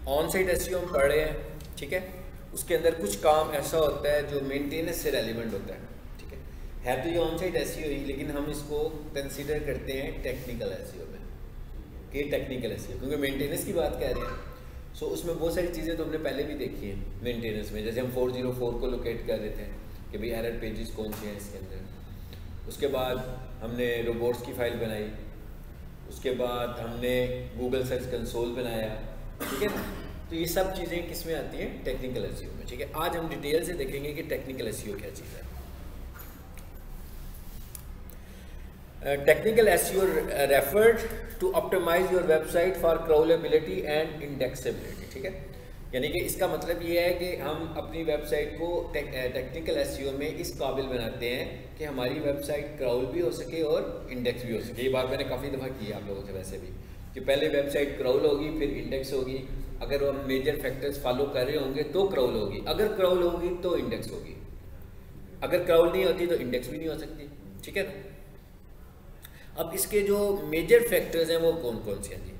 On site SEO हम पढ़ रहे हैं, ठीक है। उसके अंदर कुछ काम ऐसा होता है जो मेंटेनेंस से रेलिवेंट होता है, ठीक है तो ये ऑन साइट एसईओ ही, लेकिन हम इसको कंसीडर करते हैं टेक्निकल एसईओ में, कि टेक्निकल एसईओ क्योंकि मेंटेनेंस की बात कर रहे हैं। सो उसमें बहुत सारी चीज़ें तो हमने पहले भी देखी हैं मेंटेनेंस में, जैसे हम 404 को लोकेट कर रहे थे कि भाई एरर पेजेस कौन से हैं इसके अंदर। उसके बाद हमने रोबोट्स की फाइल बनाई, उसके बाद हमने गूगल सर्च कंसोल बनाया, ठीक है ना। तो ये सब चीज़ें किस में आती हैं, टेक्निकल एसईओ में, ठीक है। आज हम डिटेल से देखेंगे कि टेक्निकल एसईओ क्या चीज़ है। Technical SEO referred to optimize your website for crawlability and indexability, ठीक है। यानी कि इसका मतलब ये है कि हम अपनी वेबसाइट को टेक्निकल एसईओ में इस काबिल बनाते हैं कि हमारी वेबसाइट क्राउल भी हो सके और इंडेक्स भी हो सके। ये बात मैंने काफ़ी दफ़ा की है आप लोगों से वैसे भी, कि पहले वेबसाइट क्राउल होगी फिर इंडेक्स होगी। अगर हम मेजर फैक्टर्स फॉलो कर रहे होंगे तो क्राउल होगी, अगर क्राउल होगी तो इंडेक्स होगी, अगर क्राउल नहीं होती तो इंडेक्स भी नहीं हो सकती, ठीक है ना। अब इसके जो मेजर फैक्टर्स हैं वो कौन कौन से हैं जी।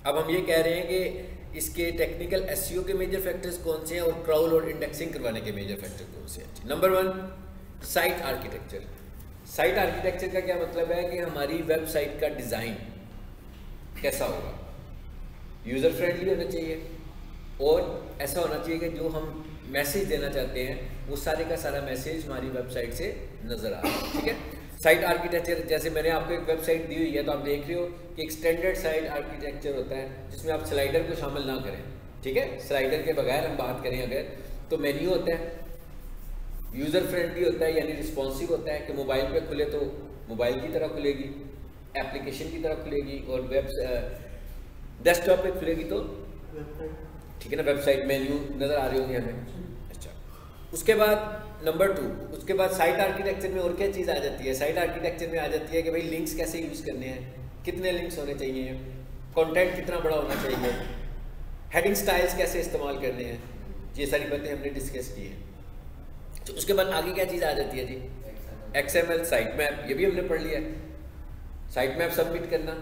अब हम ये कह रहे हैं कि इसके टेक्निकल एसईओ के मेजर फैक्टर्स कौन से हैं और क्राउल और इंडेक्सिंग करवाने के मेजर फैक्टर कौन से हैं जी। Number 1, site architecture. Site architecture का क्या मतलब है कि हमारी वेबसाइट का डिज़ाइन कैसा होगा, यूज़र फ्रेंडली होना चाहिए और ऐसा होना चाहिए कि जो हम मैसेज देना चाहते हैं वो सारे का सारा मैसेज हमारी वेबसाइट से नज़र आ रहा है, ठीक है। साइट आर्किटेक्चर, जैसे मैंने आपको एक वेबसाइट दी हुई है तो आप देख रहे हो कि एक स्टैंडर्ड साइट आर्किटेक्चर होता है जिसमें आप स्लाइडर को शामिल ना करें, ठीक है। स्लाइडर के बगैर हम बात करें अगर तो मेन्यू होता है, यूज़र फ्रेंडली होता है यानी रिस्पॉन्सिव होता है कि मोबाइल पे खुले तो मोबाइल की तरह खुलेगी, एप्लीकेशन की तरह खुलेगी, और डेस्कटॉप पे खुलेगी तो ठीक है ना, वेबसाइट मेन्यू नज़र आ रही होगी हमें। अच्छा, उसके बाद नंबर 2, उसके बाद साइट आर्किटेक्चर में और क्या चीज़ आ जाती है। साइट आर्किटेक्चर में आ जाती है कि भाई लिंक्स कैसे यूज़ करने हैं, कितने लिंक्स होने चाहिए, कंटेंट कितना बड़ा होना चाहिए, हेडिंग स्टाइल्स कैसे इस्तेमाल करने हैं, ये सारी बातें हमने डिस्कस की हैं। तो उसके बाद आगे क्या चीज़ आ जाती है जी, XML साइट मैप, ये भी हमने पढ़ लिया। साइट मैप सबमिट करना,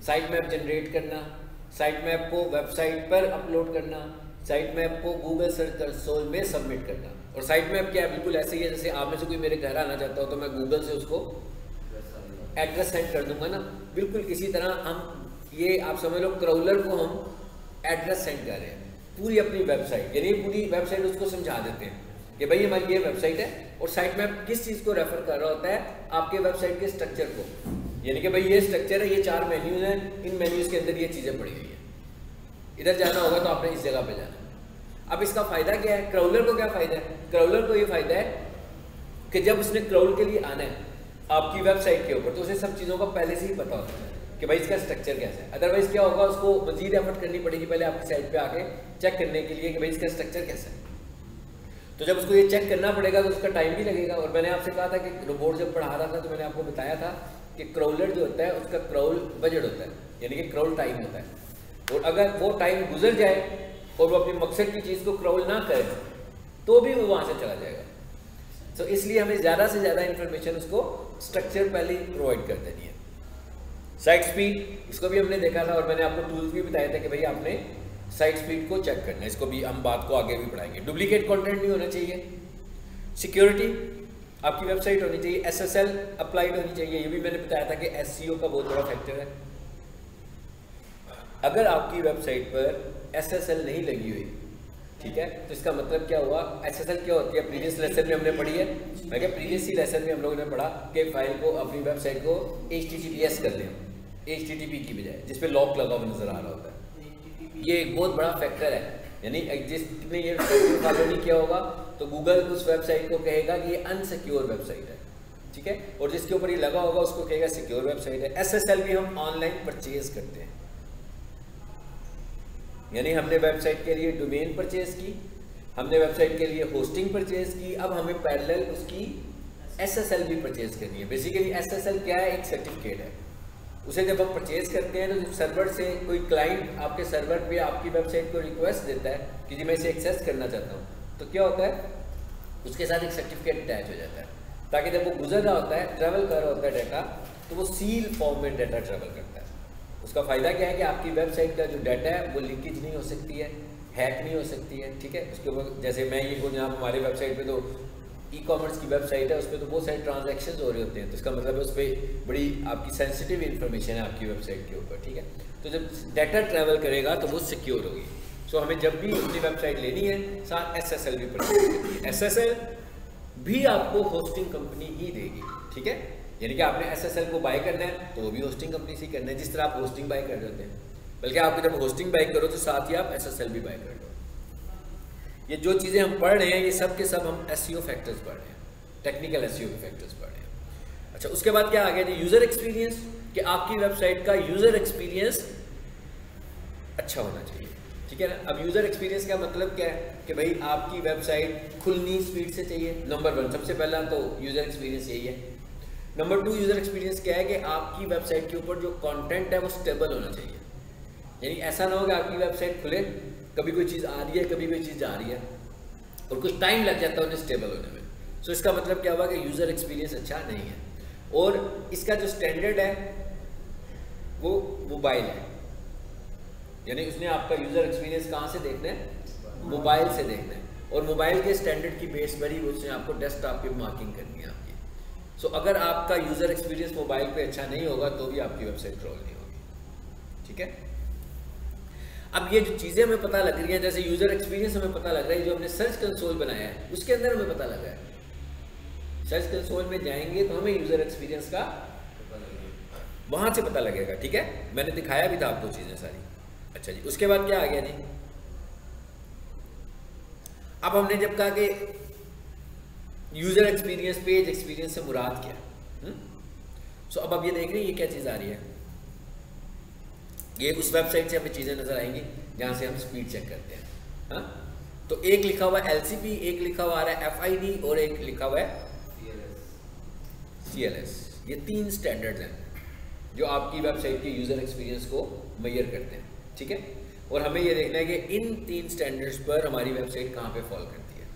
साइट मैप जनरेट करना, साइट मैप को वेबसाइट पर अपलोड करना, साइट मैप को गूगल सर्च कंसोल में सबमिट करना। और साइट मैप क्या है, बिल्कुल ऐसे ही है जैसे आप में से कोई मेरे घर आना चाहता हो तो मैं गूगल से उसको एड्रेस सेंड कर दूंगा ना, बिल्कुल इसी तरह हम ये आप समझ लो क्राउलर को हम एड्रेस सेंड कर रहे हैं पूरी अपनी वेबसाइट, यानी पूरी वेबसाइट उसको समझा देते हैं कि भाई हमारी ये वेबसाइट है। और साइट मैप किस चीज़ को रेफर कर रहा होता है, आपके वेबसाइट के स्ट्रक्चर को, यानी कि भाई ये स्ट्रक्चर है, ये 4 मेन्यूज हैं, इन मेन्यूज के अंदर ये चीज़ें पड़ी हुई हैं, इधर जाना होगा तो आपने इस जगह पे जाना। अब इसका फ़ायदा क्या है, क्राउलर को क्या फ़ायदा है, क्राउलर को ये फ़ायदा है कि जब उसने क्राउल के लिए आना है आपकी वेबसाइट के ऊपर तो उसे सब चीज़ों का पहले से ही पता होता है कि भाई इसका स्ट्रक्चर कैसा है। अदरवाइज़ क्या होगा, उसको मजीद एफर्ट करनी पड़ेगी पहले आपकी साइट पे आके चेक करने के लिए कि भाई इसका स्ट्रक्चर कैसा है। तो जब उसको ये चेक करना पड़ेगा तो उसका टाइम भी लगेगा। और मैंने आपसे कहा था कि रोबोट जब पढ़ा रहा था तो मैंने आपको बताया था कि क्राउलर जो होता है उसका क्राउल बजट होता है, यानी कि क्राउल टाइम होता है। और अगर वो टाइम गुजर जाए और वो अपनी मकसद की चीज़ को क्राउल ना करे तो भी वो वहाँ से चला जाएगा। तो इसलिए हमें ज़्यादा से ज़्यादा इन्फॉर्मेशन उसको स्ट्रक्चर पहले ही प्रोवाइड कर देनी है। साइट स्पीड, इसको भी हमने देखा था और मैंने आपको टूल्स भी बताया था कि भाई आपने साइट स्पीड को चेक करना है, इसको भी हम बात को आगे भी बढ़ाएंगे। डुप्लीकेट कंटेंट नहीं होना चाहिए। सिक्योरिटी, आपकी वेबसाइट होनी चाहिए SSL अप्लाइड होनी चाहिए, ये भी मैंने बताया था कि SEO का बहुत बड़ा फैक्टर है। अगर आपकी वेबसाइट पर SSL नहीं लगी हुई, ठीक है, तो इसका मतलब क्या हुआ, SSL क्या होती है, प्रीवियस लेसन में हमने पढ़ी है। मैं क्या प्रीवियस ही लेसन में हम लोगों ने पढ़ा कि फाइल को अपनी वेबसाइट को HTTPS कर लें, HTTP की बजाय, जिस पे लॉक लगा हुआ नजर आ रहा होता है। ये एक बहुत बड़ा फैक्टर है, यानी जिसने ये फॉलो नहीं किया होगा तो गूगल उस वेबसाइट को कहेगा कि ये अनसिक्योर वेबसाइट है, ठीक है, और जिसके ऊपर ये लगा होगा उसको कहेगा सिक्योर वेबसाइट है। SSL भी हम ऑनलाइन परचेज करते हैं, यानी हमने वेबसाइट के लिए डोमेन परचेज की, हमने वेबसाइट के लिए होस्टिंग परचेज की, अब हमें पैरेलल उसकी SSL भी परचेज करनी है। बेसिकली SSL क्या है, एक सर्टिफिकेट है। उसे जब हम परचेज करते हैं तो सर्वर से कोई क्लाइंट आपके सर्वर पे आपकी वेबसाइट को रिक्वेस्ट देता है कि जी मैं इसे एक्सेस करना चाहता हूँ, तो क्या होता है, उसके साथ एक सर्टिफिकेट अटैच हो जाता है ताकि जब वो गुजर रहा होता है, ट्रैवल कर रहा होता है डाटा, तो वो सील फॉर्म में डाटा ट्रैवल करता है। उसका फ़ायदा क्या है कि आपकी वेबसाइट का जो डाटा है वो लीकेज नहीं हो सकती है, हैक नहीं हो सकती है, ठीक है। उसके ऊपर जैसे मैं ये बोलूँ, यहाँ हमारे वेबसाइट पे तो ई-कॉमर्स की वेबसाइट है, उस पर तो बहुत सारे ट्रांजैक्शंस हो रहे होते हैं, तो इसका मतलब है उस पर बड़ी आपकी सेंसिटिव इन्फॉर्मेशन है आपकी वेबसाइट के ऊपर, ठीक है। तो जब डाटा ट्रैवल करेगा तो वो सिक्योर होगी। सो हमें जब भी अपनी वेबसाइट लेनी है साथ SSL भी परचेज करनी है। SSL भी आपको होस्टिंग कंपनी ही देगी, ठीक है। यानी कि आपने SSL को बाय करना है तो वो भी होस्टिंग कंपनी से करना है, जिस तरह आप होस्टिंग बाय कर रहे होते हैं। बल्कि आप जब होस्टिंग बाय करो तो साथ ही आप SSL भी बाय कर लो। ये जो चीज़ें हम पढ़ रहे हैं ये सब के सब हम SEO फैक्टर्स पढ़ रहे हैं, टेक्निकल SEO के फैक्टर्स पढ़ रहे हैं। अच्छा, उसके बाद क्या आ गया जी, यूज़र एक्सपीरियंस, कि आपकी वेबसाइट का यूज़र एक्सपीरियंस अच्छा होना चाहिए, ठीक है ना। अब यूज़र एक्सपीरियंस का मतलब क्या है कि भाई आपकी वेबसाइट खुलनी स्पीड से चाहिए, नंबर 1 सबसे पहला तो यूज़र एक्सपीरियंस यही है। नंबर 2 यूज़र एक्सपीरियंस क्या है कि आपकी वेबसाइट के ऊपर जो कंटेंट है वो स्टेबल होना चाहिए। यानी ऐसा ना हो कि आपकी वेबसाइट खुले, कभी कोई चीज़ आ रही है, कभी कोई चीज़ जा रही है और कुछ टाइम लग जाता है उन्हें स्टेबल होने में। सो इसका मतलब क्या हुआ कि यूज़र एक्सपीरियंस अच्छा नहीं है। और इसका जो स्टैंडर्ड है वो मोबाइल है, यानी उसने आपका यूज़र एक्सपीरियंस कहाँ से देखना है, मोबाइल से देखना है। और मोबाइल के स्टैंडर्ड की बेस पर ही उसने आपको डेस्कटॉप पे मार्किंग करनी है आपकी। सो अगर आपका यूज़र एक्सपीरियंस मोबाइल पे अच्छा नहीं होगा तो भी आपकी वेबसाइट क्रॉल नहीं होगी, ठीक है। अब ये जो चीज़ें हमें पता लग रही हैं, जैसे यूज़र एक्सपीरियंस हमें पता लग रहा है, जो हमने सर्च कंसोल बनाया है उसके अंदर हमें पता लग रहा है। सर्च कंसोल में जाएंगे तो हमें यूज़र एक्सपीरियंस का वहाँ से पता लगेगा, ठीक है। मैंने दिखाया भी था आपको चीज़ें सारी। अच्छा जी, उसके बाद क्या आ गया जी, अब हमने जब कहा कि यूज़र एक्सपीरियंस, पेज एक्सपीरियंस से मुराद क्या, सो अब ये देख रहे हैं ये क्या चीज़ आ रही है, ये उस वेबसाइट से हमें चीज़ें नज़र आएंगी जहाँ से हम स्पीड चेक करते हैं, हाँ। तो एक लिखा हुआ है LCP, एक लिखा हुआ आ रहा है FID और एक लिखा हुआ है CLS। ये 3 स्टैंडर्ड्स हैं जो आपकी वेबसाइट के यूज़र एक्सपीरियंस को मेजर करते हैं, ठीक है। और हमें ये देखना है कि इन 3 स्टैंडर्ड्स पर हमारी वेबसाइट कहाँ पे फॉल करती है।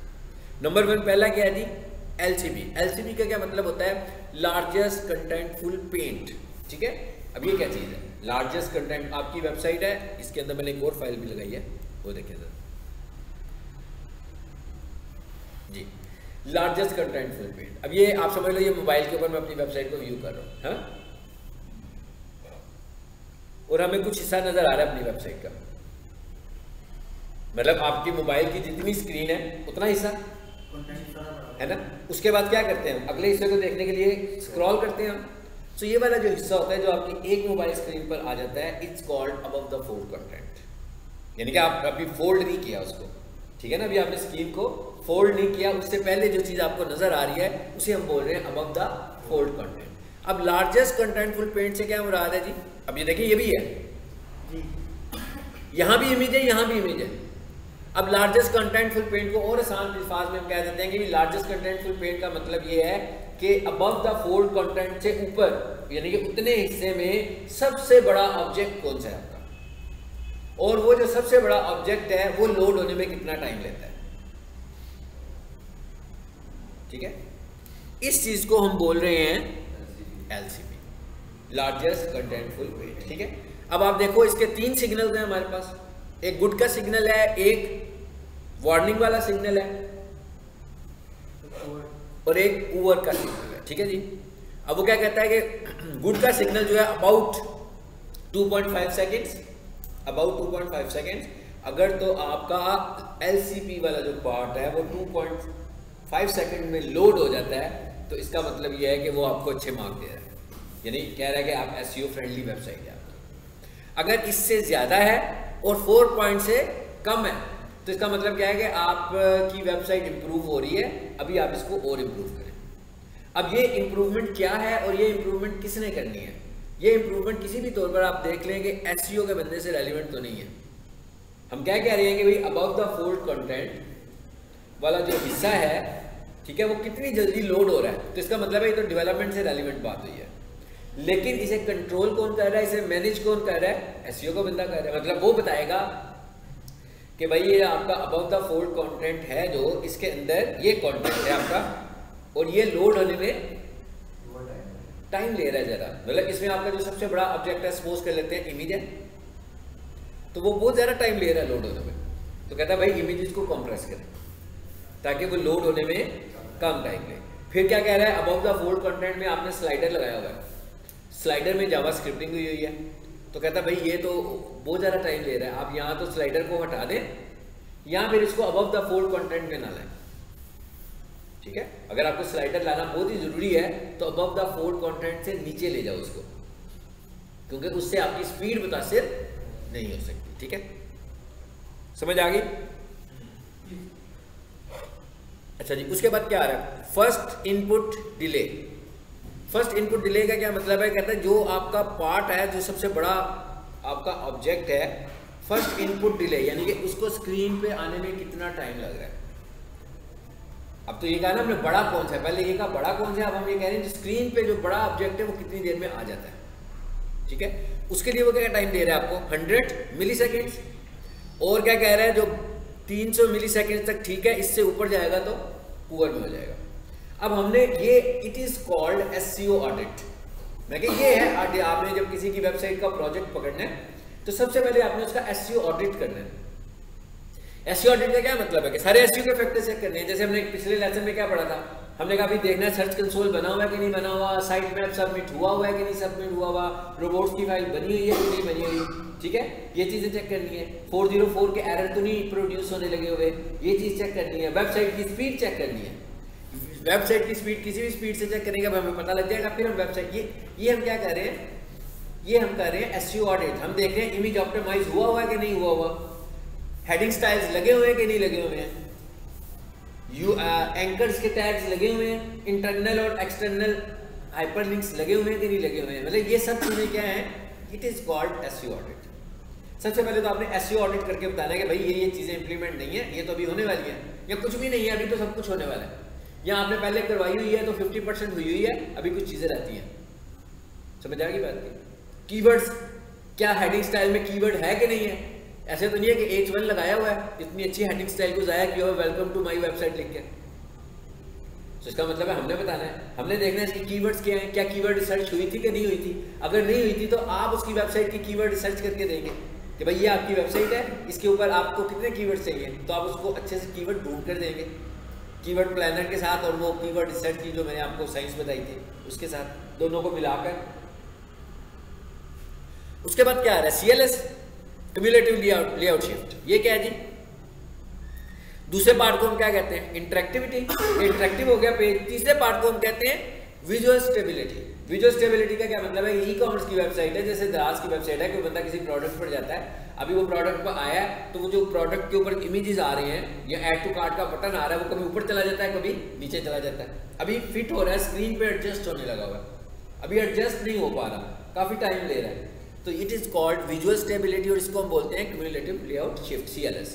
नंबर 1 पहला क्या है जी, LCP। LCP का क्या मतलब होता है, लार्जेस्ट कंटेंटफुल पेंट, ठीक है। अब ये क्या चीज़ है, लार्जेस्ट कंटेंट, आपकी वेबसाइट है, इसके अंदर मैंने एक और फाइल भी लगाई है, वो देखिए सर जी, लार्जेस्ट कंटेंटफुल पेंट। अब ये आप समझ लो ये मोबाइल के ऊपर मैं अपनी वेबसाइट को व्यू कर रहा हूँ, हाँ, और हमें कुछ हिस्सा नजर आ रहा है अपनी वेबसाइट का, मतलब आपकी मोबाइल की जितनी स्क्रीन है उतना हिस्सा है ना। उसके बाद क्या करते हैं, अगले हिस्से को देखने के लिए स्क्रॉल करते हैं हम। सो ये वाला जो हिस्सा होता है जो आपकी एक मोबाइल स्क्रीन पर आ जाता है, it's called above the fold content. यानी कि आप अभी फोल्ड नहीं किया उसको, ठीक है ना, अभी आपने स्क्रीन को फोल्ड नहीं किया, उससे पहले जो चीज़ आपको नजर आ रही है उसे हम बोल रहे हैं अबव द फोल्ड कंटेंट। अब लार्जेस्ट कंटेंटफुल पेंट से क्या मुराद है जी, अब ये देखिए ये भी है, यहाँ भी इमेज है, यहाँ भी इमेज है। अब लार्जेस्ट कंटेंटफुल पेंट को और आसान अल्फाज में हम कह देते हैं कि लार्जेस्ट कंटेंटफुल पेंट का मतलब ये है कि अबव द फोल्ड कंटेंट से ऊपर, यानी कि उतने हिस्से में सबसे बड़ा ऑब्जेक्ट कौन सा है आपका, और वो जो सबसे बड़ा ऑब्जेक्ट है वो लोड होने में कितना टाइम लेता है, ठीक है। इस चीज को हम बोल रहे हैं LCP, लार्जेस्ट कंटेंटफुल पेंट, ठीक है। अब आप देखो इसके 3 सिग्नल्स हैं हमारे पास, एक गुड का सिग्नल है, एक वार्निंग वाला सिग्नल है और एक पुअर का सिग्नल है, ठीक है जी। अब वो क्या कहता है कि गुड का सिग्नल जो है अबाउट 2.5 सेकेंड्स, अबाउट 2.5 सेकेंड्स, अगर तो आपका LCP वाला जो पार्ट है वो 2.5 सेकेंड में लोड हो जाता है तो इसका मतलब यह है कि वो आपको अच्छे मार्क दे रहा है, यानी कह रहा है कि आप SEO फ्रेंडली वेबसाइट है आपकी। अगर इससे ज़्यादा है और 4 पॉइंट से कम है तो इसका मतलब क्या है कि आपकी वेबसाइट इंप्रूव हो रही है, अभी आप इसको और इम्प्रूव करें। अब ये इम्प्रूवमेंट क्या है और ये इम्प्रूवमेंट किसने करनी है, ये इम्प्रूवमेंट किसी भी तौर पर आप देख लें कि SEO के बंदे से रेलिवेंट तो नहीं है। हम क्या कह रहे हैं कि भाई अबव द फोल्ड कंटेंट वाला जो हिस्सा है, ठीक है, वो कितनी जल्दी लोड हो रहा है, तो इसका मतलब है ये तो डेवलपमेंट से रेलिवेंट बात हुई है। लेकिन इसे कंट्रोल कौन कर रहा है, इसे मैनेज कौन कर रहा है, SEO का बंदा कर रहा है। मतलब वो बताएगा कि भाई ये आपका अबव द फोल्ड कंटेंट है, जो इसके अंदर ये कंटेंट है आपका और ये लोड होने में टाइम ले रहा है ज़्यादा, मतलब इसमें आपका जो सबसे बड़ा ऑब्जेक्ट है, सपोज कर लेते हैं इमेज है, तो वो बहुत ज़्यादा टाइम ले रहा है लोड होने में, तो कहता है भाई इमेजेस को कंप्रेस करें ताकि वो लोड होने में कम टाइम ले। फिर क्या कह रहा है, अबव द फोल्ड कंटेंट में आपने स्लाइडर लगाया हुआ है, स्लाइडर में जावा स्क्रिप्टिंग हुई हुई है, तो कहता है भाई ये तो बहुत ज़्यादा टाइम ले रहा है, आप यहाँ तो स्लाइडर को हटा दें या फिर इसको अबव द फोल्ड कंटेंट में ना लाएं। ठीक है, अगर आपको स्लाइडर लाना बहुत ही जरूरी है तो अबव द फोल्ड कंटेंट से नीचे ले जाओ उसको, क्योंकि उससे आपकी स्पीड मुतासिर नहीं हो सकती। ठीक है, समझ आ गई? अच्छा जी, उसके बाद क्या आ रहा है, first input delay. First input delay का क्या मतलब है, कहता है जो आपका पार्ट है, जो सबसे बड़ा आपका ऑब्जेक्ट है, फर्स्ट इनपुट डिले यानी कि उसको स्क्रीन पे आने में कितना टाइम लग रहा है। अब तो ये कहा ना हमने बड़ा कौन सा है, पहले ये कहा बड़ा कौन सा है, अब हम ये कह रहे हैं स्क्रीन पे जो बड़ा ऑब्जेक्ट है वो कितनी देर में आ जाता है। ठीक है, उसके लिए वो क्या टाइम दे रहा है आपको, 100 मिली सेकेंड्स, और क्या कह रहा है जो 300 मिली सेकेंड तक ठीक है, इससे ऊपर जाएगा तो पुअर में हो जाएगा। अब हमने ये it is called SEO audit. मैं कह ये है, आपने जब किसी की वेबसाइट का प्रोजेक्ट पकड़ना है तो सबसे पहले आपने उसका एसईओ ऑडिट करना है। एसईओ ऑडिट का क्या मतलब है कि सारे एसईओ के फैक्टर चेक करने हैं। जैसे हमने पिछले लेसन में क्या पढ़ा था, हमने कहा भी देखना है सर्च कंसोल बना हुआ है कि नहीं बना हुआ, साइट मैप सबमिट हुआ है कि नहीं सबमिट हुआ, रोबोट्स की फाइल बनी हुई है कि नहीं बनी हुई। ठीक है, ये चीजें चेक करनी है। 404 के एरर तो नहीं प्रोड्यूस होने लगे हुए, ये चीज चेक करनी है। वेबसाइट की स्पीड चेक करनी है, वेबसाइट की स्पीड किसी भी स्पीड से चेक करेंगे हमें पता लग जाएगा। फिर हम वेबसाइट ये हम क्या कर रहे हैं, ये हम कर रहे हैं एसईओ ऑडिट। हम देख रहे हैं इमेज ऑप्टिमाइज हुआ है कि नहीं हुआ, हेडिंग स्टाइल्स लगे हुए हैं कि नहीं लगे हुए हैं, एंकर्स के टैग्स लगे हुए हैं, इंटरनल और एक्सटर्नल हाइपरलिंक्स लगे हुए हैं कि नहीं लगे हुए हैं। मतलब ये सब चीजें क्या है, it is called SEO audit. सबसे पहले तो आपने एसईओ ऑडिट करके बताना है कि भाई ये चीजें इंप्लीमेंट नहीं है, ये तो अभी होने वाली है, या कुछ भी नहीं है अभी तो सब कुछ होने वाला है, या आपने पहले करवाई हुई है तो 50% हुई हुई है, अभी कुछ चीजें रहती हैं। समझ आ गई बात की? कीवर्ड्स, क्या हेडिंग स्टाइल में कीवर्ड है कि नहीं है। ऐसे तो नहीं है कि H1 लगाया हुआ है, इतनी अच्छी हेडिंग स्टाइल को जाया किया हुआ, वेलकम टू माय वेबसाइट लिख के। तो इसका मतलब है हमने बताना है, हमने देखना है इसकी कीवर्ड्स क्या हैं, क्या कीवर्ड रिसर्च हुई थी कि नहीं हुई थी। अगर नहीं हुई थी तो आप उसकी वेबसाइट की कीवर्ड रिसर्च करके देंगे कि भाई ये आपकी वेबसाइट है, इसके ऊपर आपको कितने कीवर्ड चाहिए, तो आप उसको अच्छे से कीवर्ड ढूंढ कर देंगे कीवर्ड प्लानर के साथ, और वो कीवर्ड रिसर्च की जो मैंने आपको साइंस बताई थी उसके साथ, दोनों को मिलाकर। उसके बाद क्या आ रहा है, CLS क्यूमुलेटिव लेआउट शिफ्ट। ये क्या है जी, दूसरे पार्ट को हम क्या कहते हैं, इंटरेक्टिविटी। इंटरेक्टिव हो गया पेज। तीसरे पार्ट को हम कहते हैं विजुअल स्टेबिलिटी। विजुअल स्टेबिलिटी का क्या मतलब है, ई कॉमर्स की वेबसाइट है, जैसे दराज की वेबसाइट है, कोई बंदा किसी प्रोडक्ट पर जाता है, अभी वो प्रोडक्ट पर आया है तो वो जो प्रोडक्ट के ऊपर इमेजेस आ रही हैं या ऐड टू कार्ट का बटन आ रहा है, वो कभी ऊपर चला जाता है कभी नीचे चला जाता है, अभी फिट हो रहा है, स्क्रीन पे एडजस्ट होने लगा हुआ है, अभी एडजस्ट नहीं हो पा रहा, काफी टाइम ले रहा है, तो it is called visual stability, और इसको हम बोलते हैं क्यूमुलेटिव लेआउट शिफ्ट, CLS।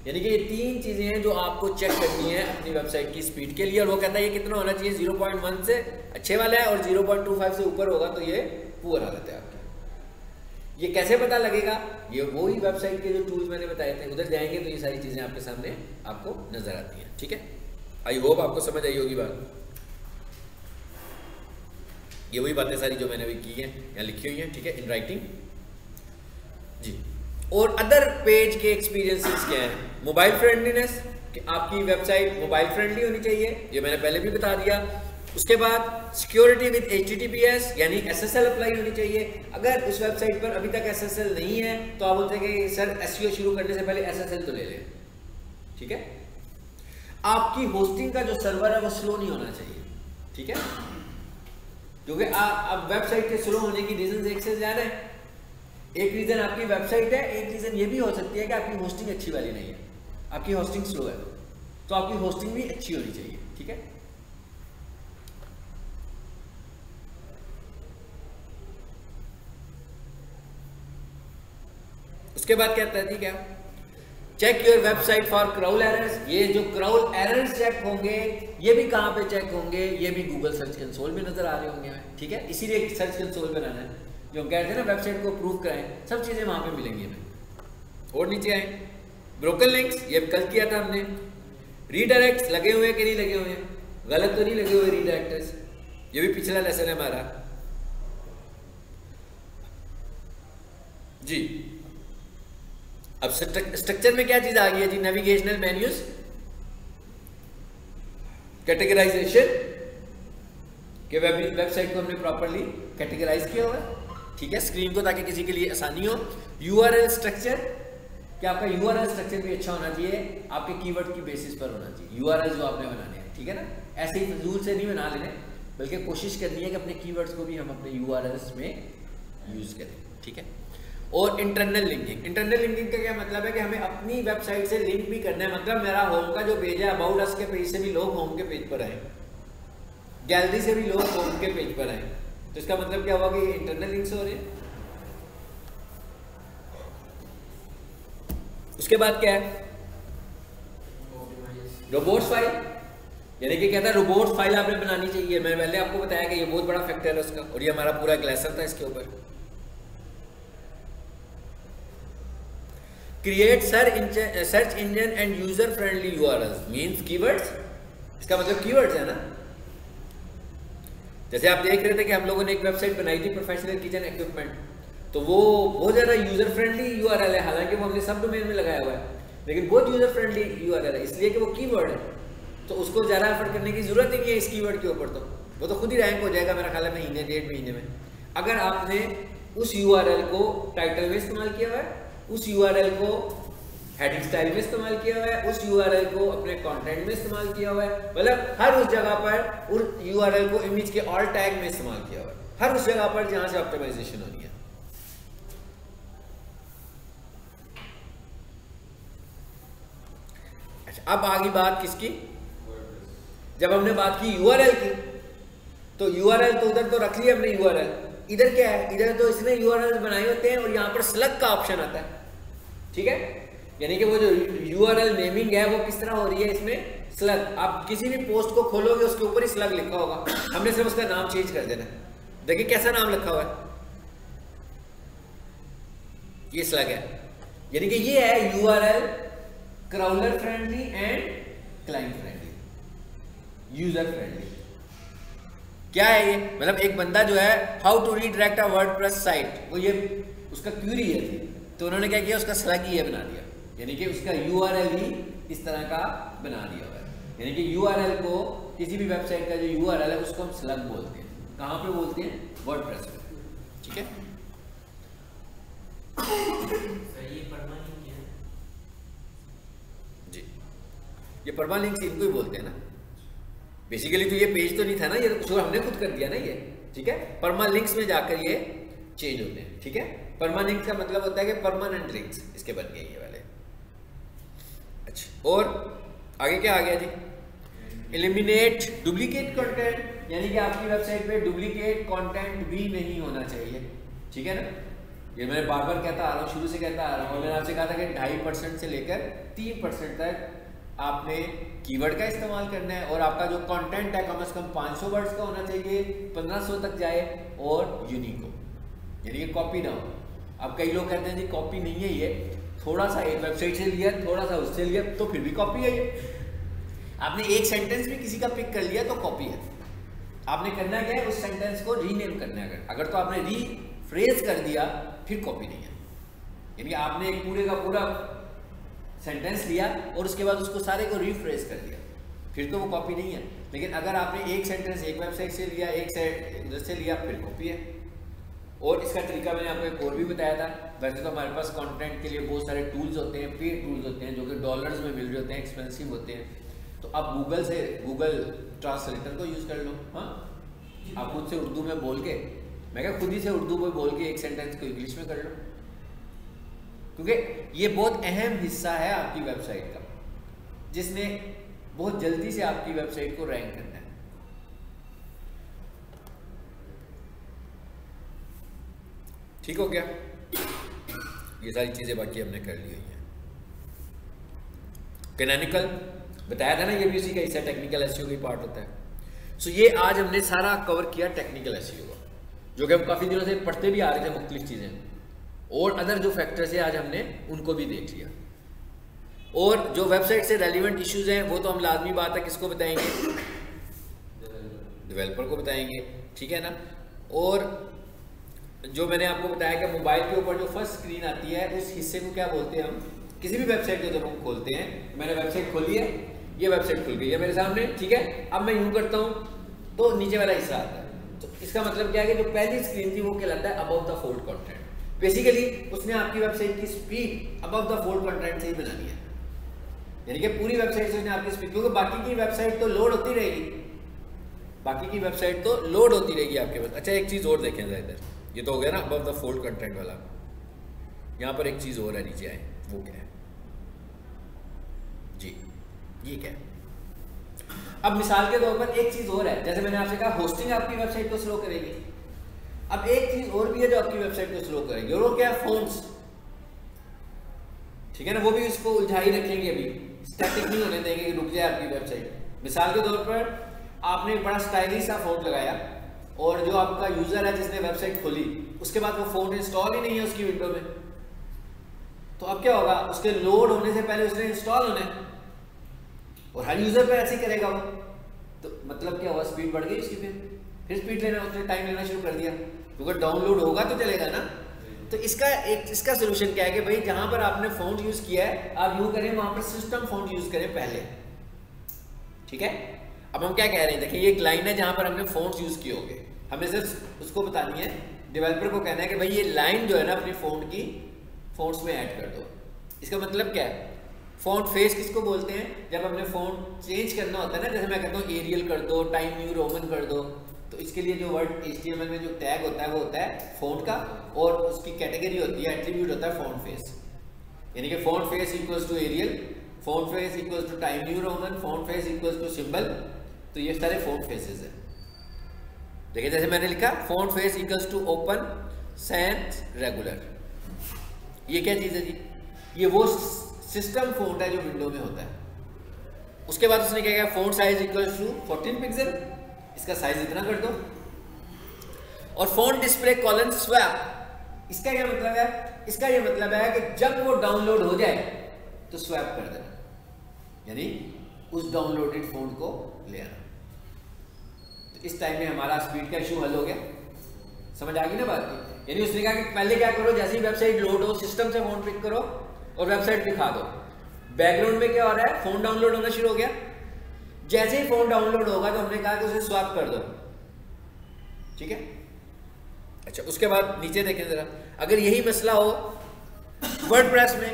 यानी कि ये तीन चीजें हैं जो आपको चेक करनी है अपनी वेबसाइट की स्पीड के लिए, और वो कहता है ये कितना होना चाहिए, 0.1 से अच्छे वाला है, और 0.25 से ऊपर होगा तो ये पुअर हालत है आपकी। ये कैसे पता लगेगा, ये वही वेबसाइट के जो टूल्स मैंने बताए थे उधर जाएंगे तो ये सारी चीजें आपके सामने आपको नजर आती हैं। ठीक है, आई होप आपको समझ आई होगी बात। ये वही बातें सारी जो मैंने अभी की हैं या लिखी हुई हैं, ठीक है, इन राइटिंग जी। और अदर पेज के एक्सपीरियंसेस क्या हैं, मोबाइल फ्रेंडलीनेस, कि आपकी वेबसाइट मोबाइल फ्रेंडली होनी चाहिए, ये मैंने पहले भी बता दिया। उसके बाद सिक्योरिटी विद HTTPS यानी SSL अप्लाई होनी चाहिए। अगर उस वेबसाइट पर अभी तक SSL नहीं है तो आप बोलते हैं कि सर SEO शुरू करने से पहले SSL तो ले लें। ठीक है, आपकी होस्टिंग का जो सर्वर है वो स्लो नहीं होना चाहिए। ठीक है, क्योंकि अब वेबसाइट के स्लो होने की रीजन एक से ज्यादा है। एक रीजन आपकी वेबसाइट है, एक रीजन ये भी हो सकती है कि आपकी होस्टिंग अच्छी वाली नहीं है, आपकी होस्टिंग स्लो है, तो आपकी होस्टिंग भी अच्छी होनी चाहिए। ठीक है, उसके बाद कहता है क्या, check your website for crawl errors. ये जो क्राउल एरर्स चेक होंगे ये भी कहां पे चेक होंगे, ये भी गूगल सर्च कंसोल में नजर आ रहे होंगे। ठीक है, इसीलिए सर्च कंसोल बनाना है, जो हम कहते हैं ना वेबसाइट को प्रूव कराएं, सब चीजें वहां पे मिलेंगी हमें। और नीचे आए, ब्रोकन लिंक्स, ये कल किया था हमने। रीडायरेक्ट्स लगे हुए कि नहीं लगे हुए, गलत तो नहीं लगे हुए रीडायरेक्टर्स। ये भी पिछला लेसन है हमारा जी। अब स्ट्रक्चर में क्या चीज आ गई है जी, नेविगेशनल मेन्यूज, कैटेगराइजेशन के वेबसाइट को हमने प्रॉपर्ली कैटेगराइज किया हुआ है, ठीक है, स्क्रीन को, ताकि किसी के लिए आसानी हो। यूआरएल स्ट्रक्चर, कि आपका यूआरएल स्ट्रक्चर भी अच्छा होना चाहिए, आपके कीवर्ड की बेसिस पर होना चाहिए यूआरएल जो आपने बनाने हैं, ठीक है ना। ऐसे ही फजूल से नहीं बना लेने, बल्कि कोशिश करनी है कि अपने कीवर्ड्स को भी हम अपने यूआरएल्स में यूज करें, ठीक है। और इंटरनल लिंकिंग, इंटरनल लिंकिंग का क्या मतलब है कि हमें अपनी वेबसाइट से लिंक भी करना है। मतलब मेरा होम का जो पेज है, अबाउट अस के पेज से भी लोग होम के पेज पर आए, गैलरी से भी लोग होम के पेज पर आए, तो इसका मतलब क्या हुआ कि इंटरनल लिंक्स हो रहे हैं। उसके बाद क्या है, रोबोट्स फाइल, यानी कि कहता है रोबोट्स फाइल आपने बनानी चाहिए। मैं पहले आपको बताया कि ये बहुत बड़ा फैक्टर है उसका, और ये हमारा पूरा एक लेसन था इसके ऊपर। Create search engine and user friendly URLs means keywords, इसका मतलब कीवर्ड्स है ना। जैसे आप देख रहे थे कि हम लोगों ने एक वेबसाइट बनाई थी प्रोफेशनल किचन इक्विपमेंट, तो वो बहुत ज़्यादा यूजर फ्रेंडली यूआरएल है, हालांकि वो हमने सब डोमेन में लगाया हुआ है, लेकिन बहुत यूजर फ्रेंडली यूआरएल है इसलिए कि वो कीवर्ड है, तो उसको ज़्यादा एफर्ट करने की जरूरत ही नहीं है इस कीवर्ड के ऊपर, तो वो तो खुद ही रैंक हो जाएगा मेरा ख्याल है महीने 1.5 महीने में। अगर आपने उस यूआरएल को टाइटल में इस्तेमाल किया हुआ है, उस यूआरएल को हेडिंग स्टाइल में इस्तेमाल किया हुआ है, उस यूआरएल को अपने कंटेंट में इस्तेमाल किया हुआ है, मतलब हर उस जगह पर उस यूआरएल को इमेज के ऑल टैग में इस्तेमाल किया हुआ है, हर उस जगह पर जहां से ऑप्टिमाइजेशन होनी है। अच्छा, अब आगे बात किसकी, जब हमने बात की यूआरएल की, तो यूआरएल तो उधर तो रख लिया हमने यूआरएल, इधर क्या है, इधर तो इसने यूआरएल बनाए होते हैं और यहाँ पर स्लग का ऑप्शन आता है, ठीक है, यानी कि वो जो यूआरएल नेमिंग है वो किस तरह हो रही है, इसमें स्लग। आप किसी भी पोस्ट को खोलोगे उसके ऊपर ही स्लग लिखा होगा, हमने सिर्फ उसका नाम चेंज कर देना है। देखिए कैसा नाम लिखा हुआ है, ये स्लग है, यानी कि ये है URL crawler friendly and client friendly, user friendly. क्या है ये, मतलब एक बंदा जो है how to redirect a WordPress site, वो ये उसका क्यूरी है, तो उन्होंने क्या किया, उसका स्लग ही ये बना दिया, यानी कि उसका यूआरएल ही इस तरह का बना दिया हुआ है। यानी कि यूआरएल को, किसी भी वेबसाइट का जो यूआरएल है उसको हम स्लग बोलते हैं। कहाँ पे बोलते हैं, वर्डप्रेस में, ठीक है। जी, ये परमालिंक्स इनको ही बोलते हैं ना, बेसिकली तो ये पेज तो नहीं था ना, ये तो हमने खुद कर दिया ना ये, ठीक है। परमालिंक्स में जाकर ये चेंज होते हैं, ठीक है। परमालिंक्स का मतलब होता है कि परमानेंट लिंक्स इसके बन गए ये वाले। अच्छा, और आगे क्या आ गया जी, एलिमिनेट डुप्लीकेट कंटेंट, यानी कि आपकी वेबसाइट पे डुप्लीकेट कंटेंट भी नहीं होना चाहिए, ठीक है ना। ये मैं बार बार कहता आ रहा हूँ, शुरू से कहता आ रहा हूँ, मैंने आपसे कहा था कि 2.5% से लेकर 3% तक आपने कीवर्ड का इस्तेमाल करना है, और आपका जो कंटेंट है कम से कम 500 वर्ड्स का होना चाहिए, 1500 तक जाए, और यूनिक हो, यानी कि कॉपी ना हो। अब कई लोग कहते हैं जी कॉपी नहीं है, ये थोड़ा सा एक वेबसाइट से लिया, थोड़ा सा उससे लिया, तो फिर भी कॉपी है ये। आपने एक सेंटेंस भी किसी का पिक कर लिया तो कॉपी है। आपने करना क्या है, उस सेंटेंस को रीनेम करना है, अगर तो आपने रीफ्रेज कर दिया फिर कॉपी नहीं है। यानी आपने एक पूरे का पूरा सेंटेंस लिया और उसके बाद उसको सारे को रीफ्रेज कर दिया, फिर तो वो कॉपी नहीं है। लेकिन अगर आपने एक सेंटेंस एक वेबसाइट से लिया, एक इधर से लिया, फिर कॉपी है। और इसका तरीका मैंने आपको एक और भी बताया था। वैसे तो हमारे पास कंटेंट के लिए बहुत सारे टूल्स होते हैं, पेड टूल्स होते हैं, जो कि डॉलर्स में मिल रहे होते हैं, एक्सपेंसिव होते हैं। तो आप गूगल ट्रांसलेटर को यूज़ कर लो। हाँ, आप खुद से उर्दू में बोल के, मैं क्या खुद ही से उर्दू में बोल के एक सेंटेंस को इंग्लिश में कर लो, क्योंकि ये बहुत अहम हिस्सा है आपकी वेबसाइट का, जिसने बहुत जल्दी से आपकी वेबसाइट को रैंक करना है। ठीक हो गया, ये सारी चीजें बाकी हमने कर ली हुई हैं। कैनोनिकल बताया था ना, ये भी उसी का हिस्सा, टेक्निकल एसईओ का पार्ट होता है। सो ये आज हमने सारा कवर किया टेक्निकल एसईओ का, जो कि हम काफी दिनों से पढ़ते भी आ रहे थे मुख्तलिफ चीजें, और अदर जो फैक्टर्स है आज हमने उनको भी देख लिया। और जो वेबसाइट से रेलिवेंट इश्यूज हैं वो तो हम लाजमी बात है किसको बताएंगे, डेवलपर को बताएंगे, ठीक है ना। और जो मैंने आपको बताया कि मोबाइल के ऊपर जो फर्स्ट स्क्रीन आती है उस हिस्से को क्या बोलते हैं हम, किसी भी वेबसाइट को जब हम खोलते हैं, मैंने वेबसाइट खोली है, ये वेबसाइट खुल गई है मेरे सामने, ठीक है। अब मैं यूं करता हूं तो नीचे वाला हिस्सा आता है, तो इसका मतलब क्या है कि जो पहली स्क्रीन थी वो कहलाता है above the fold content. Basically उसने आपकी वेबसाइट की speed above the fold content से ही बनानी है, यानी कि पूरी वेबसाइट से उसने आपकी स्पीड, क्योंकि बाकी की वेबसाइट तो लोड होती रहेगी, बाकी की वेबसाइट तो लोड होती रहेगी आपके पास। अच्छा एक चीज और देखें जरा इधर, ये तो हो गया ना अबव द फोल्ड कंटेंट वाला, यहाँ पर एक चीज और है, नीचे आए, वो क्या है जी, ये क्या है। अब मिसाल के तौर पर एक चीज और है, जैसे मैंने आपसे कहा होस्टिंग आपकी वेबसाइट को स्लो करेगी, अब एक चीज और भी है जो आपकी वेबसाइट को स्लो करेगी, और वो क्या है, फ़ॉन्ट्स, ठीक है ना। वो भी इसको उलझाई रखेंगे, अभी स्टैटिक नहीं होने देंगे कि रुक जाए आपकी वेबसाइट। मिसाल के तौर पर आपने एक बड़ा स्टाइलिश सा फ़ॉन्ट लगाया, और जो आपका यूजर है जिसने वेबसाइट खोली उसके बाद वो फ़ॉन्ट इंस्टॉल ही नहीं है उसकी विंडो में, तो अब क्या होगा, उसके लोड होने से पहले उसने इंस्टॉल होना है, और हर यूजर पे ऐसे ही करेगा वो, तो मतलब क्या हुआ, स्पीड बढ़ गई उसकी, फिर स्पीड लेना, उसने टाइम लेना शुरू कर दिया, क्योंकि डाउनलोड होगा तो चलेगा ना। तो इसका सोल्यूशन क्या है कि भाई जहां पर आपने फ़ॉन्ट यूज किया है आप यूं करें, वहां पर सिस्टम फ़ॉन्ट यूज करें पहले, ठीक है। अब हम क्या कह रहे हैं, देखिए ये एक लाइन है जहां पर हमने फ़ॉन्ट यूज किए होंगे, हमें सिर्फ उसको बतानी है, डेवलपर को कहना है कि भाई ये लाइन जो है ना अपनी फ़ॉन्ट की फ़ॉन्ट्स में ऐड कर दो। इसका मतलब क्या है, फ़ॉन्ट फेस किसको बोलते हैं, जब हमने फ़ॉन्ट चेंज करना होता है ना, जैसे मैं कहता हूँ एरियल कर दो, टाइम न्यू रोमन कर दो, तो इसके लिए जो वर्ड HTML में जो टैग होता है वो होता है फ़ॉन्ट का, और उसकी कैटेगरी होती है, एट्रीब्यूट होता है फ़ॉन्ट फेस, यानी कि font face equals to Arial, font face equals to time new Roman, font face equals to symbol, तो ये सारे फ़ॉन्ट फेसेस हैं। देखिए जैसे मैंने लिखा font face equals to open sans regular, ये क्या चीज़ है जी, ये वो सिस्टम फ़ॉन्ट है जो विंडो में होता है। उसके बाद उसने क्या किया, font size equals to 14 pixel, इसका साइज इतना कर दो, और फ़ॉन्ट डिस्प्ले कॉलन स्वैप, इसका क्या मतलब है, इसका ये मतलब है कि जब वो डाउनलोड हो जाए तो स्वैप कर देना, यानी उस डाउनलोडेड फ़ॉन्ट को ले आना। तो इस टाइम में हमारा स्पीड का इशू हल हो गया, समझ आ गई ना बात की। यानी उसने कहा कि पहले क्या करो, जैसे ही वेबसाइट लोड हो सिस्टम से फ़ॉन्ट पिक करो और वेबसाइट दिखा दो, बैकग्राउंड में क्या हो रहा है, फ़ॉन्ट डाउनलोड होना शुरू हो गया, जैसे ही फ़ॉन्ट डाउनलोड होगा तो हमने कहा कि उसे स्वैप कर दो, ठीक है। अच्छा उसके बाद नीचे देखें जरा, अगर यही मसला हो वर्डप्रेस में,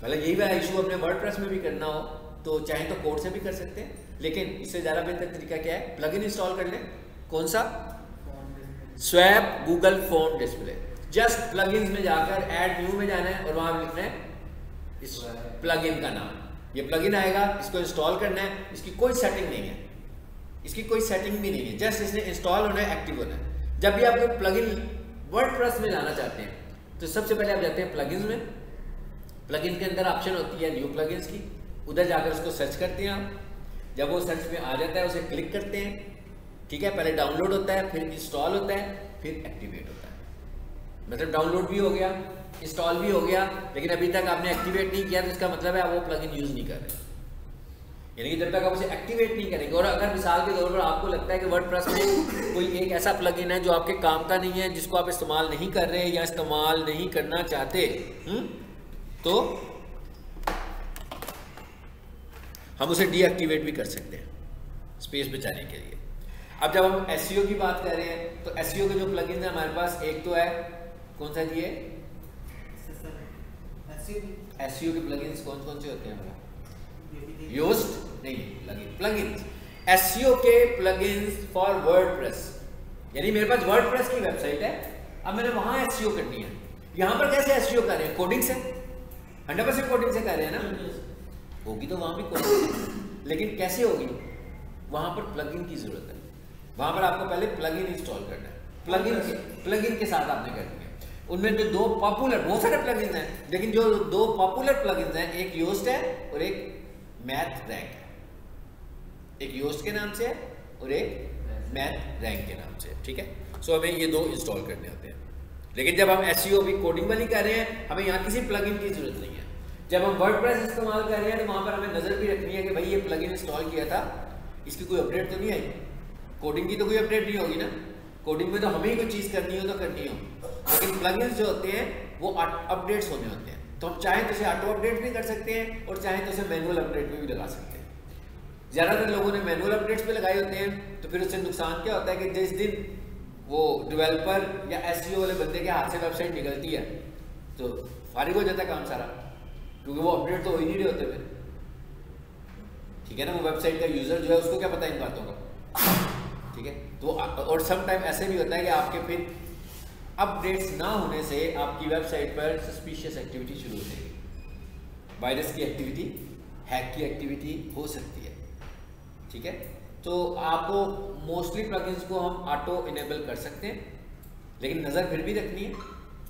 मतलब यही वाला इशू अपने वर्डप्रेस में भी करना हो तो चाहे तो कोड से भी कर सकते हैं, लेकिन इससे ज़्यादा बेहतर तरीका क्या है, प्लगइन इंस्टॉल कर लें। कौन सा, swap Google font display, just plugins में जाकर ऐड न्यू में जाना है और वहां लिखना है इस प्लगइन का नाम, ये प्लगइन आएगा, इसको इंस्टॉल करना है, इसकी कोई सेटिंग नहीं है, इसकी कोई सेटिंग भी नहीं है, जस्ट इसने इंस्टॉल होना है, एक्टिव होना है। जब भी आप कोई प्लगइन वर्डप्रेस में लाना चाहते हैं तो सबसे पहले आप जाते हैं प्लगइन्स में, प्लगइन के अंदर ऑप्शन होती है न्यू प्लगइन्स की, उधर जाकर उसको सर्च करते हैं आप, जब वो सर्च में आ जाता है उसे क्लिक करते हैं, ठीक है। पहले डाउनलोड होता है, फिर इंस्टॉल होता है, फिर एक्टिवेट होता है, मतलब डाउनलोड भी हो गया, इंस्टॉल भी हो गया, लेकिन अभी तक आपने एक्टिवेट नहीं किया, तो इसका मतलब है आप वो प्लगइन यूज नहीं कर रहे, यानी कि जब तक आप उसे एक्टिवेट नहीं करेंगे। और अगर मिसाल के तौर पर आपको लगता है कि वर्डप्रेस में कोई एक ऐसा प्लगइन है जो आपके काम का नहीं है, जिसको आप इस्तेमाल नहीं कर रहे या इस्तेमाल नहीं करना चाहते, तो हम उसे डीएक्टिवेट भी कर सकते हैं स्पेस बचाने के लिए। अब जब हम एसईओ की बात कर रहे हैं तो एसईओ के जो प्लगइन है हमारे पास, एक तो है कौन सा जी है, एसईओ के प्लगइन्स कौन कौन से होते हैं हमारा, योस्ट नहीं, प्लगइन्स, एसईओ के प्लगइन्स फॉर वर्डप्रेस, यानी मेरे पास वर्डप्रेस की वेबसाइट है, अब मैंने वहां एसईओ करनी है। यहां पर कैसे एसईओ कर रहे हैं, कोडिंग से, 100% कोडिंग से कर रहे हैं ना, होगी तो वहां भी कोडिंग, लेकिन कैसे होगी, वहां पर प्लगइन की जरूरत है, वहां पर आपको पहले प्लगइन इंस्टॉल करना है, प्लगइन के साथ आपने करनी है। उनमें जो दो पॉपुलर, बहुत सारे प्लगइन्स हैं, लेकिन जो दो पॉपुलर प्लगइन्स हैं, एक योस्ट है और एक मैथ रैंक है, एक योस्ट के नाम से है और एक मैथ रैंक के नाम से, ठीक है। सो हमें ये दो इंस्टॉल करने होते हैं, लेकिन जब हम एसईओ भी कोडिंग वाली कर रहे हैं, हमें यहाँ किसी प्लगइन की जरूरत नहीं है। जब हम वर्डप्रेस इस्तेमाल कर रहे हैं तो वहां पर हमें नजर भी रखनी है कि भाई ये प्लगइन इंस्टॉल किया था, इसकी कोई अपडेट तो नहीं आई, कोडिंग की तो कोई अपडेट नहीं होगी ना, कोडिंग में तो हमें ही कोई चीज़ करनी हो तो करनी हो, लेकिन प्लगइन्स जो होते हैं वो अपडेट्स होने होते हैं, तो हम चाहें तो उसे ऑटो अपडेट भी कर सकते हैं और चाहें तो उसे मैनुअल अपडेट में भी लगा सकते हैं। ज़्यादातर लोगों ने मैनुअल अपडेट्स पे लगाए होते हैं, तो फिर उससे नुकसान क्या होता है कि जिस दिन वो डेवलपर या एसईओ वाले बंदे के हाथ से वेबसाइट निकलती है तो फारिग हो जाता है काम सारा, क्योंकि वो अपडेट तो हो ही नहीं रहे होते फिर, ठीक है ना। वो वेबसाइट का यूज़र जो है उसको क्या पता इन बातों का, ठीक है। तो और सम टाइम ऐसे भी होता है कि आपके फिर अपडेट्स ना होने से आपकी वेबसाइट पर सस्पिशियस एक्टिविटी शुरू हो जाएगी, वायरस की एक्टिविटी, हैक की एक्टिविटी हो सकती है, ठीक है। तो आपको मोस्टली प्लगइन्स को हम ऑटो इनेबल कर सकते हैं, लेकिन नज़र फिर भी रखनी है,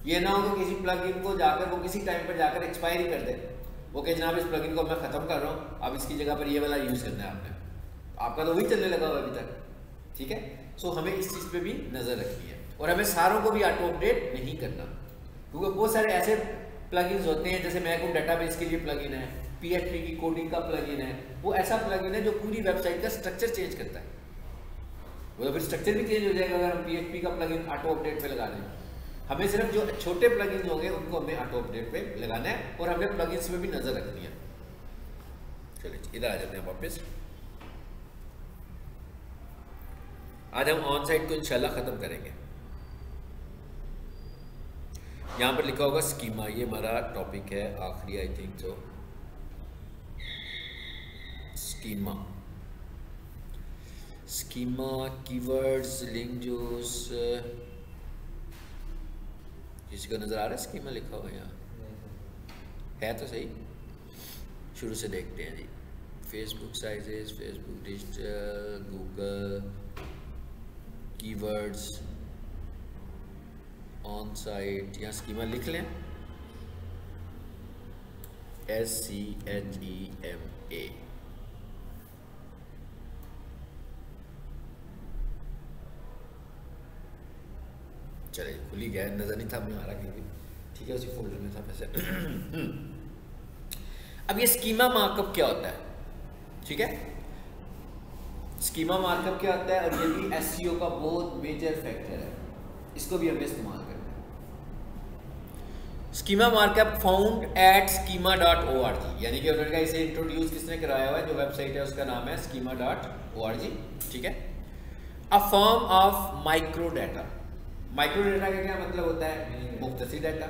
ये ना हो कि किसी प्लगइन को जाकर वो किसी टाइम पर जाकर एक्सपायर ही कर दे, वो कहे जनाब इस प्लगइन को मैं ख़त्म कर रहा हूँ, अब इसकी जगह पर ये वाला यूज़ करना है आपने, आपका तो वही चलने लगा हुआ अभी तक, ठीक है। सो हमें इस चीज़ पे भी नज़र रखनी है, और हमें सारों को भी ऑटो अपडेट नहीं करना, क्योंकि बहुत सारे ऐसे प्लगइन्स होते हैं, जैसे मैकूम डेटाबेस के लिए प्लगइन है, PHP की कोडिंग का प्लगइन है, वो ऐसा प्लगइन है जो पूरी वेबसाइट का स्ट्रक्चर चेंज करता है, वो तो फिर स्ट्रक्चर भी चेंज हो जाएगा अगर हम PHP का प्लगइन ऑटो अपडेट पे लगा दें। हमें सिर्फ जो छोटे प्लगइन्स होंगे उनको हमें ऑटो अपडेट पे लगाना है, और हमें प्लगइन्स में भी नज़र रखनी है। चलिए इधर आ जाते हैं वापस। आज हम ऑन साइट को इंशाल्लाह ख़त्म करेंगे। यहाँ पर लिखा होगा स्कीमा, ये हमारा टॉपिक है आखिरी, I think so. Schema keywords, link juice, किसी को नज़र आ रहा है स्कीमा लिखा हुआ यहाँ है तो सही, शुरू से देखते हैं जी। Facebook sizes, Facebook digital, Google keywords, on site, यहाँ स्कीमा लिख लें, SCHEMA। चलिए खुली गया, नजर नहीं था हमें हमारा कहीं भी, ठीक है, उसी फोल्डर में था वैसे। अब ये स्कीमा मार्कअप क्या होता है, ठीक है, स्कीमा मार्कअप क्या होता है, और ये भी एसईओ का बहुत मेजर फैक्टर है, इसको भी हमें इस्तेमाल करना है। Schema markup found at schema.org, यानी कि उन्होंने कहा इसे इंट्रोड्यूस किसने कराया हुआ है, जो वेबसाइट है उसका नाम है schema.org, ठीक है। A form of micro data, micro data का क्या मतलब होता है, मुख्तसर डाटा।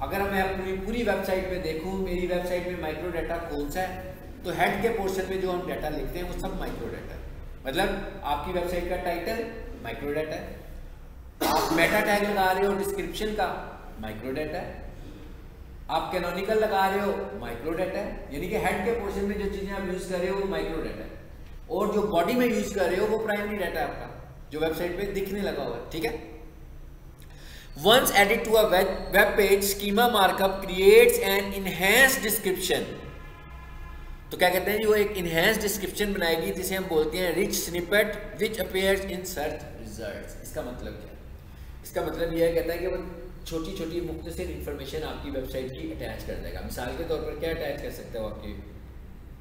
अगर मैं अपनी पूरी वेबसाइट में देखूं, मेरी वेबसाइट में माइक्रो डाटा कौन सा है, तो हेड के पोर्शन में जो हम डाटा लिखते हैं वो सब माइक्रो डाटा है। मतलब आपकी वेबसाइट का टाइटल माइक्रो डाटा है, आप मेटा टैग लगा रहे हो डिस्क्रिप्शन का, माइक्रो डाटा है, आप कैनोनिकल लगा रहे हो, माइक्रो डाटा है, यानी कि हेड के पोर्शन में जो चीजें आप यूज कर रहे हो वो माइक्रो डाटा है, और जो बॉडी में यूज कर रहे हो वो प्राइमरी डाटा है आपका, जो वेबसाइट पे दिखने लगा हुआ है, ठीक है। Once added to a web page, schema markup creates an enhanced description. तो क्या कहते हैं जी, वो एक enhanced description बनाएगी जिसे हम बोलते हैं rich snippet which appears in search results। इसका मतलब क्या है, इसका मतलब यह कहता है कि वो छोटी छोटी मुख्तसर इंफॉर्मेशन आपकी वेबसाइट की अटैच कर देगा। मिसाल के तौर पर क्या अटैच कर सकता है वो आपकी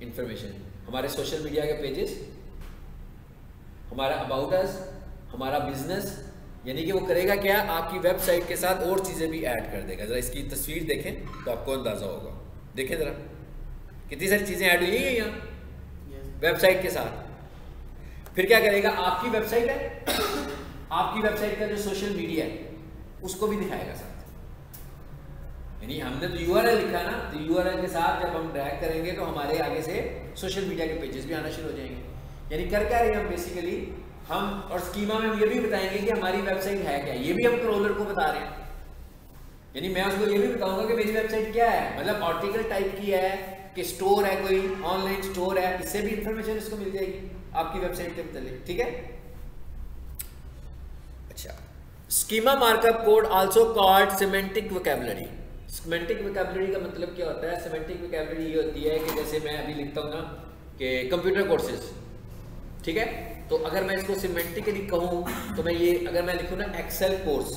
इंफॉर्मेशन, हमारे सोशल मीडिया के पेजेस, हमारा अबाउट अस, हमारा बिजनेस, यानी कि वो करेगा क्या, आपकी वेबसाइट के साथ और चीज़ें भी ऐड कर देगा। ज़रा इसकी तस्वीर देखें तो आपको अंदाज़ा होगा, देखें ज़रा कितनी सारी चीज़ें ऐड हुई हैं यहाँ वेबसाइट के साथ। फिर क्या करेगा, आपकी वेबसाइट है, आपकी वेबसाइट का जो सोशल मीडिया है उसको भी दिखाएगा साथ, यानी हमने तो URL लिखा ना, तो URL के साथ जब हम ड्रैग करेंगे तो हमारे आगे से सोशल मीडिया के पेजेस भी आना शुरू हो जाएंगे। यानी कर क्या रहे हैं हम बेसिकली, हम और स्कीमा में ये भी बताएंगे कि हमारी वेबसाइट है क्या, ये भी हम क्रोलर को बता रहे हैं। यानी मैं उसको ये भी बताऊंगा कि मेरी वेबसाइट क्या है, मतलब आर्टिकल टाइप की है कि स्टोर है, कोई ऑनलाइन स्टोर है, इससे भी इंफॉर्मेशन इसको मिल जाएगी आपकी वेबसाइट के मतलब, ठीक है। अच्छा, schema markup code also called semantic vocabulary. Semantic vocabulary का मतलब क्या होता है, सिमेंटिक वोकैबुलरी ये होती है कि जैसे मैं अभी लिखता हूँ ना कि कंप्यूटर कोर्सेज, ठीक है, तो अगर मैं इसको सिमेंटिकली कहूँ तो मैं ये, अगर मैं लिखूँ ना एक्सेल कोर्स,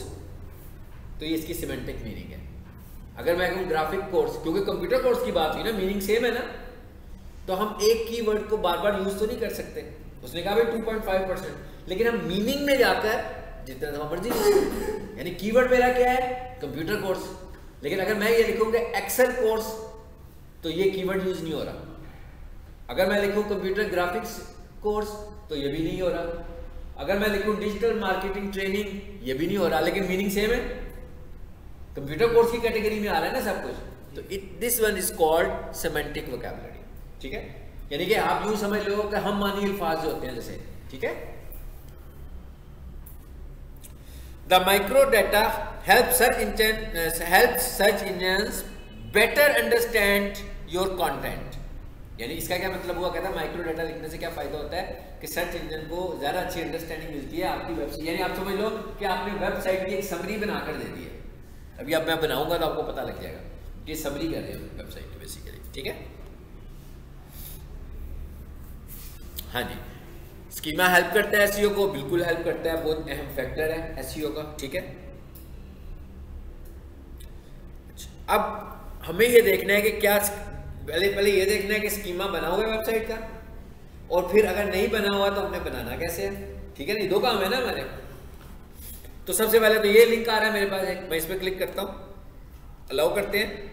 तो ये इसकी सिमेंटिक मीनिंग है। अगर मैं कहूँ ग्राफिक कोर्स, क्योंकि कंप्यूटर कोर्स की बात हुई ना, मीनिंग सेम है ना, तो हम एक कीवर्ड को बार बार यूज तो नहीं कर सकते। उसने कहा भाई 2.5%, लेकिन हम मीनिंग में जाकर जितना दफा मर्जी, यानी कीवर्ड मेरा क्या है, कंप्यूटर कोर्स, लेकिन अगर मैं ये लिखूंगा एक्सेल कोर्स तो ये कीवर्ड यूज नहीं हो रहा। अगर मैं लिखूं कंप्यूटर ग्राफिक्स कोर्स तो ये भी नहीं हो रहा। अगर मैं लिखूं डिजिटल मार्केटिंग ट्रेनिंग ये भी नहीं हो रहा, लेकिन मीनिंग सेम है, कंप्यूटर कोर्स की कैटेगरी में आ रहा है ना सब कुछ। तो this one is called semantic vocabulary, ठीक है। यानी कि आप यूं समझ लो कि हम मानी अल्फाज जो होते हैं जैसे, ठीक है। The micro data help search engines better understand your content. यानी इसका क्या मतलब हुआ, कहता है माइक्रो डाटा लिखने से क्या फायदा होता है कि सर्च इंजन को ज्यादा अच्छी अंडरस्टैंडिंग मिलती है आपकी वेबसाइट। यानी आप समझ लो कि आपने वेबसाइट की एक समरी बनाकर दे दी है। अभी अब मैं बनाऊंगा तो आपको पता लग जाएगा कि समरी कर रहे हो वेबसाइट की बेसिकली, ठीक है। हाँ जी, स्कीमा हेल्प करता है एसईओ को, बिल्कुल हेल्प करता है, बहुत अहम फैक्टर है एसईओ का, ठीक है। अब हमें ये देखना है कि क्या, पहले ये देखना है कि स्कीमा बना हुआ है वेबसाइट का, और फिर अगर नहीं बना हुआ तो हमें बनाना कैसे है, ठीक है। नहीं, दो काम है ना हमारे। तो सबसे पहले तो ये लिंक आ रहा है मेरे पास एक, मैं इस पर क्लिक करता हूं, अलाउ करते हैं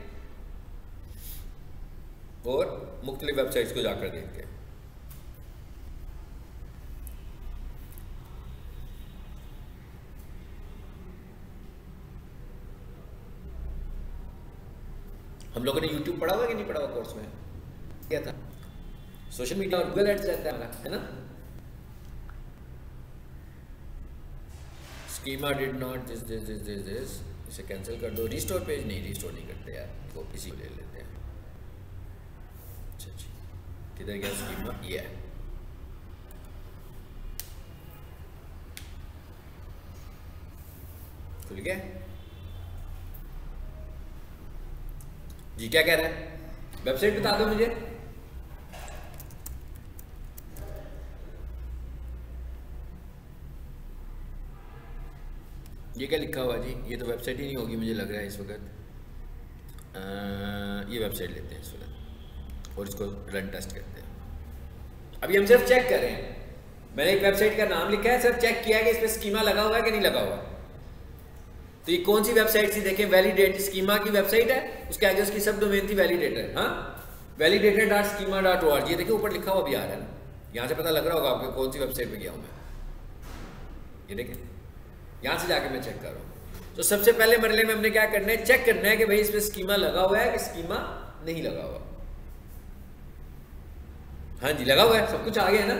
और मुख्तलिफ वेबसाइट्स को जाकर देखते हैं। हम लोगों ने YouTube पढ़ा हुआ कि नहीं पढ़ा हुआ कोर्स में, क्या था, सोशल मीडिया और गूगल एड्स रहता है हमारा, है ना। स्कीमा डिड नॉट दिस, इसे कैंसिल कर दो। रिस्टोर पेज नहीं, रिस्टोर नहीं करते यार, तो इसी को ले लेते हैं। अच्छा जी, किधर गया स्कीमा, ये है। खुल गया जी। क्या कह रहा है, वेबसाइट बता दो मुझे। ये क्या लिखा हुआ जी, ये तो वेबसाइट ही नहीं होगी मुझे लग रहा है इस वक्त। ये वेबसाइट लेते हैं इस वक्त और इसको रन टेस्ट करते हैं। अभी हम सिर्फ चेक कर रहे हैं, मैंने एक वेबसाइट का नाम लिखा है, सिर्फ चेक किया है कि इस पर स्कीमा लगा हुआ है कि नहीं लगा हुआ। तो ये कौन सी वेबसाइट थी देखें, वैलिडेट स्कीमा की वेबसाइट है, उसके आगे उसकी सब डोमेन थी वैलिडेटर, हाँ, validator.schema.org। ये देखिए ऊपर लिखा हुआ भी आ रहा है ना, यहाँ से पता लग रहा होगा आपको कौन सी वेबसाइट पे गया हूँ मैं। ये देखें, यहाँ से जाके मैं चेक कर रहा हूँ। तो सबसे पहले मरले में हमने क्या करना है, चेक करना है कि भाई इस पर स्कीमा लगा हुआ है कि स्कीमा नहीं लगा हुआ। हाँ जी, लगा हुआ है, सब कुछ आ गया है ना।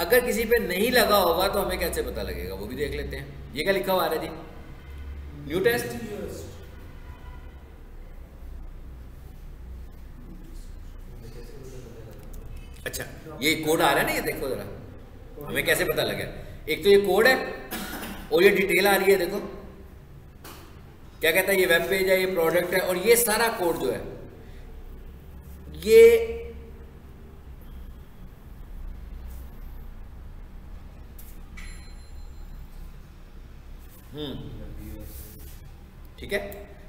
अगर किसी पे नहीं लगा होगा तो हमें कैसे पता लगेगा, वो भी देख लेते हैं। ये क्या लिखा हुआ आ रहा है जी, न्यू टेस्ट। अच्छा, ये कोड आ रहा है ना, ये देखो जरा, हमें कैसे पता लगे। एक तो ये कोड है और ये डिटेल आ रही है, देखो क्या कहता है, ये वेब पेज है, ये प्रोडक्ट है, और ये सारा कोड जो है ये ठीक है।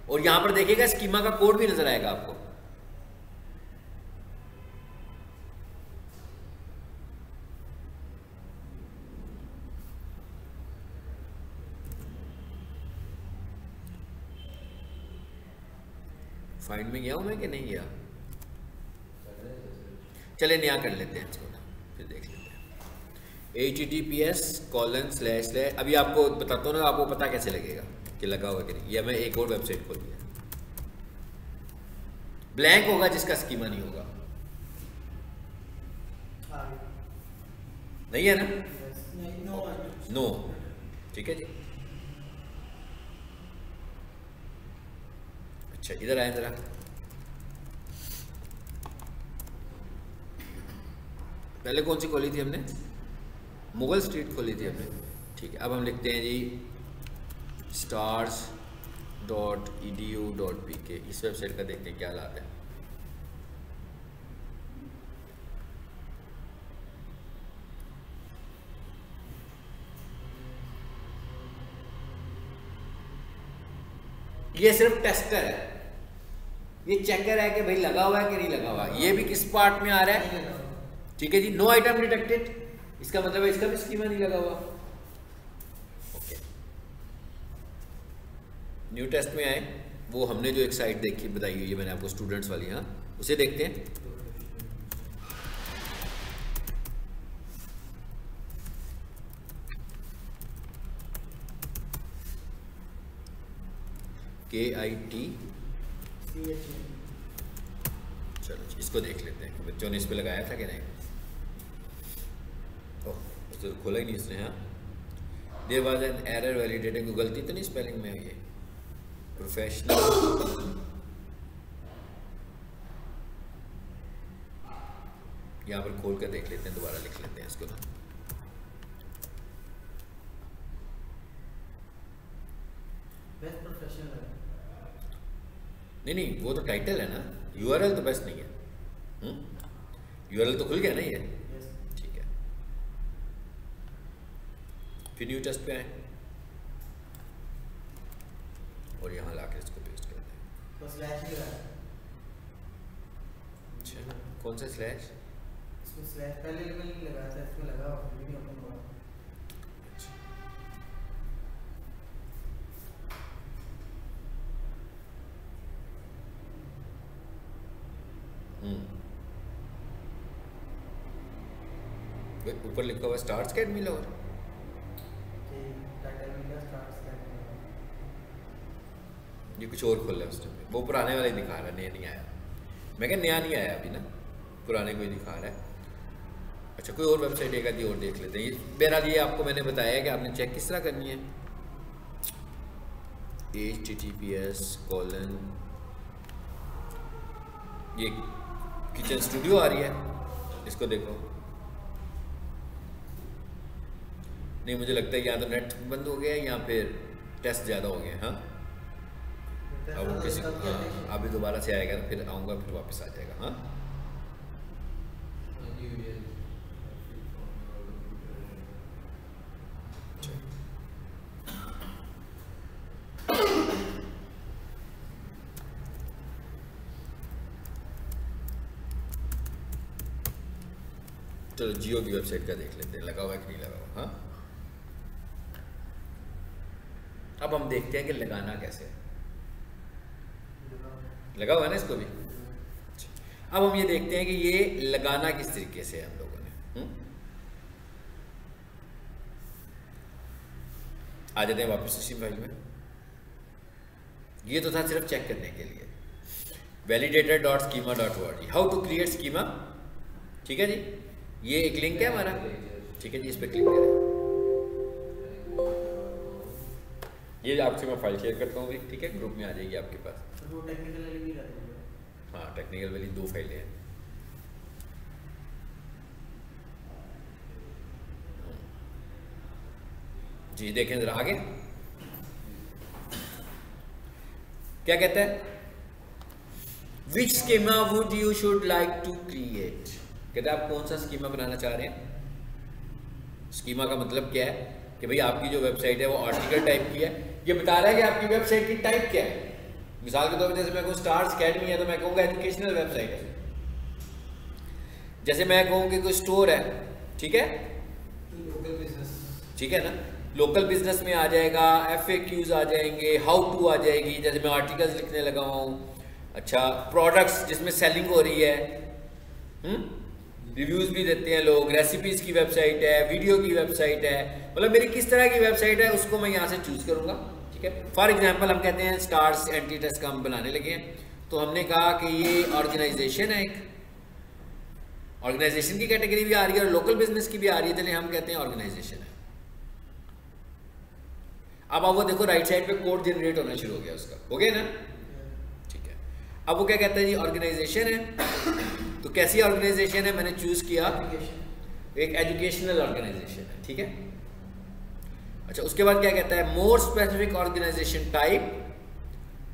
और यहां पर देखिएगा स्कीमा का कोड भी नजर आएगा आपको। फाइंड में गया हूं मैं कि नहीं गया, चले नया कर लेते हैं इसको, फिर देख लेते हैं। https:// अभी आपको बताता हूँ ना, आपको पता कैसे लगेगा कि लगा हुआ कि नहीं। या मैं एक और वेबसाइट खोल दिया, ब्लैंक होगा जिसका स्कीमा नहीं होगा, नहीं है ना, नो, ठीक है जी। अच्छा, इधर आए जरा, पहले कौन सी खोली थी हमने, मुगल स्ट्रीट खोली थी हमने, ठीक है। अब हम लिखते हैं जी stars.edu.pk, इस वेबसाइट का देखते हैं क्या हालात है। ये सिर्फ टेस्टर है, ये चेकर है कि भाई लगा हुआ है कि नहीं लगा हुआ। ये भी किस पार्ट में आ रहा है, ठीक है जी, नो आइटम डिटेक्टेड, इसका मतलब है इसका भी स्कीमा नहीं लगा हुआ। ओके, न्यू टेस्ट में आए, वो हमने जो एक साइट देखी बताई हुई है मैंने आपको स्टूडेंट्स वाली, हाँ उसे देखते हैं। KIT, चलो इसको देख लेते हैं कि बच्चों ने इस पे लगाया था कि नहीं। ओह तो खोला ही नहीं इसने। हाँ, there was an error validating, गलती तो नहीं स्पेलिंग में है ये, प्रोफेशनल। यहाँ पर खोल कर देख लेते हैं, दोबारा लिख लेते हैं इसको ना। नहीं वो तो टाइटल है ना, URL तो बेस्ट नहीं है। URL तो खुल गया ना ये, ठीक है। फिर न्यू टेस्ट पे आए और यहाँ लाके इसको पेस्ट करते हैं। तो स्लैश लगा, अच्छा कौन सा स्लैश? इसमें स्लैश पहले लेवल नहीं लगा था, इसमें लगा और फिर भी ओपन हुआ। ऊपर लिखा हुआ स्टार्स अकेडमी लाहौर, ये कुछ और खोल रहा है उस टाइम। वो पुराने वाला ही दिखा रहा है, नया नहीं आया। मैं क्या नया नहीं आया अभी ना, पुराने को ही दिखा रहा है। अच्छा कोई और वेबसाइट एक आधी और देख लेते हैं। बहरहाल ये आपको मैंने बताया कि आपने चेक किस तरह करनी है। https:// ये किचन स्टूडियो आ रही है, इसको देखो। नहीं मुझे लगता है या तो नेट बंद हो गया या फिर टेस्ट ज़्यादा हो गया। हाँ अब वो किसी को, हाँ अभी दोबारा से आएगा तो फिर आऊँगा, फिर वापस आ जाएगा। हाँ चलो जियो की वेबसाइट का देख लेते हैं, लगा हुआ है कि नहीं लगा हुआ। हाँ अब हम देखते हैं कि लगाना कैसे है। लगा हुआ है ना इसको भी। अब हम ये देखते हैं कि ये लगाना किस तरीके से है हम लोगों ने। आ जाते हैं वापस उसी फाइल में। ये तो था सिर्फ चेक करने के लिए। validator.schema.org, how to create schema. ठीक है जी, ये एक लिंक है हमारा। ठीक है जी, इस पर क्लिक करें। ये आपसे मैं फाइल शेयर करता हूँ भी, ठीक है, ग्रुप में आ जाएगी आपके पास। वो टेक्निकल वाली भी रहती है। हाँ टेक्निकल वाली 2 फाइलें हैं। जी देखें जरा आगे क्या कहता है। Which schema would you should like to create. कहते हैं आप कौन सा स्कीमा बनाना चाह रहे हैं। स्कीमा का मतलब क्या है कि भाई आपकी जो वेबसाइट है वो आर्टिकल टाइप की है। ये बता रहा है कि आपकी वेबसाइट की टाइप क्या है। मिसाल के तौर पर जैसे मैं कहूँ स्टार्स अकेडमी है तो मैं कहूँगा एजुकेशनल वेबसाइट है। जैसे मैं कहूँ कि कोई स्टोर है, ठीक है, लोकल बिजनेस, ठीक है ना, लोकल बिजनेस में आ जाएगा, FAQs आ जाएंगे, हाउ टू आ जाएगी, जैसे मैं आर्टिकल्स लिखने लगा हूँ। अच्छा प्रोडक्ट्स जिसमें सेलिंग हो रही है, रिव्यूज़ भी देते हैं लोग, रेसिपीज़ की वेबसाइट है, वीडियो की वेबसाइट है, मतलब मेरी किस तरह की वेबसाइट है उसको मैं यहाँ से चूज़ करूँगा। ठीक है, फॉर एग्जांपल हम कहते हैं स्टार्स एंटी टेस्ट का हम बनाने लगे हैं, तो हमने कहा कि ये ऑर्गेनाइजेशन है, एक ऑर्गेनाइजेशन की कैटेगरी भी आ रही है और लोकल बिजनेस की भी आ रही है, चलिए हम कहते हैं ऑर्गेनाइजेशन है। अब वो देखो राइट साइड पे कोड जनरेट होना शुरू हो गया उसका, हो गया ना। ठीक है, अब वो क्या कहता है जी ऑर्गेनाइजेशन है, तो कैसी ऑर्गेनाइजेशन है मैंने चूज किया, एक एजुकेशनल ऑर्गेनाइजेशन है। ठीक है, अच्छा उसके बाद क्या कहता है मोर स्पेसिफिक ऑर्गेनाइजेशन टाइप।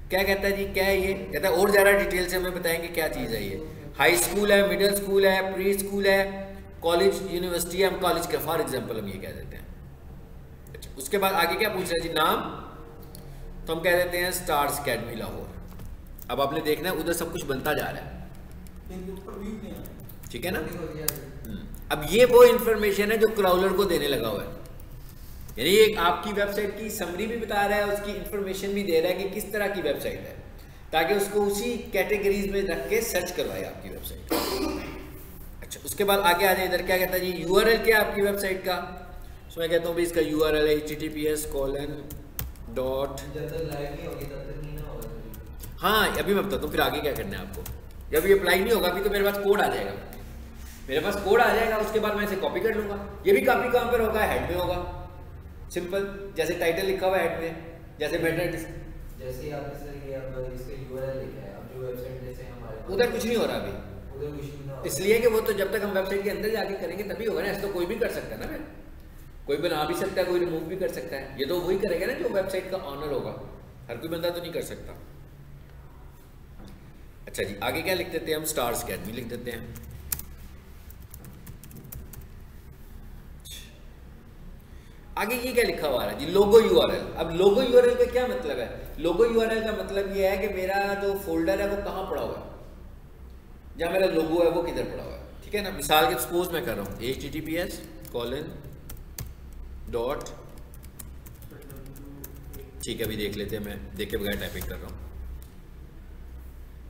क्या कहता है जी, क्या है ये, कहता है और ज़्यादा डिटेल से हमें बताएंगे क्या चीज़ है ये। हाई स्कूल है, मिडिल स्कूल है, प्री स्कूल है, कॉलेज यूनिवर्सिटी है, हम कॉलेज का फॉर एग्जाम्पल हम ये कह देते हैं। अच्छा उसके बाद आगे क्या पूछ रहा है जी नाम, तो हम कह देते हैं स्टार्स अकेडमी लाहौर। अब आपने देखना है उधर सब कुछ बनता जा रहा है, ठीक है ना। अब ये वो इंफॉर्मेशन है जो क्राउलर को देने लगा हुआ है, यानी एक आपकी वेबसाइट की समरी भी बता रहा है, उसकी इंफॉर्मेशन भी दे रहा है कि किस तरह की वेबसाइट है, ताकि उसको उसी कैटेगरीज में रख के सर्च करवाए आपकी वेबसाइट। अच्छा, उसके बाद आगे आ जाए, इधर क्या कहता है जी, यूआरएल क्या है आपकी वेबसाइट का। तो मैं कहता हूँ भाई इसका यूआरएल है https:// हाँ अभी मैं बताता हूँ फिर आगे क्या करना है आपको। जब ये अप्लाई नहीं होगा अभी तो मेरे पास कोड आ जाएगा, मेरे पास कोड आ जाएगा, उसके बाद मैं इसे कॉपी कर लूँगा। ये भी कॉपी कहाँ पर होगा, हेड में होगा, सिंपल, जैसे टाइटल लिखा हुआ है हेड में, जैसे बेटर, जैसे आपने सर ये अब इसका यूआरएल लिखा है, अब जो वेबसाइट जैसे हमारे उधर कुछ नहीं हो रहा अभी, उधर कुछ नहीं हो रहा, इसलिए कि वो तो जब तक हम वेबसाइट के अंदर जाके करेंगे तभी होगा ना। ऐसे तो कोई भी कर सकता है ना, कोई बना भी सकता है, कोई रिमूव भी कर सकता है। ये तो वही करेगा ना जो वेबसाइट का ऑनर होगा, हर कोई बंदा तो नहीं कर सकता। अच्छा जी, आगे क्या लिख देते हैं हम, स्टार्स अकेडमी लिख देते हैं। आगे ये क्या लिखा हुआ है जी, लोगो यूआरएल। अब लोगो यूआरएल का क्या मतलब है, लोगो यूआरएल का मतलब ये है कि मेरा जो फोल्डर है वो कहाँ पड़ा हुआ है, जहाँ मेरा लोगो है वो किधर पड़ा हुआ है, ठीक है ना। मिसाल के सपोज मैं कर रहा हूँ https:// ठीक है, अभी देख लेते हैं, मैं देख के बगैर टाइपिंग कर रहा हूँ,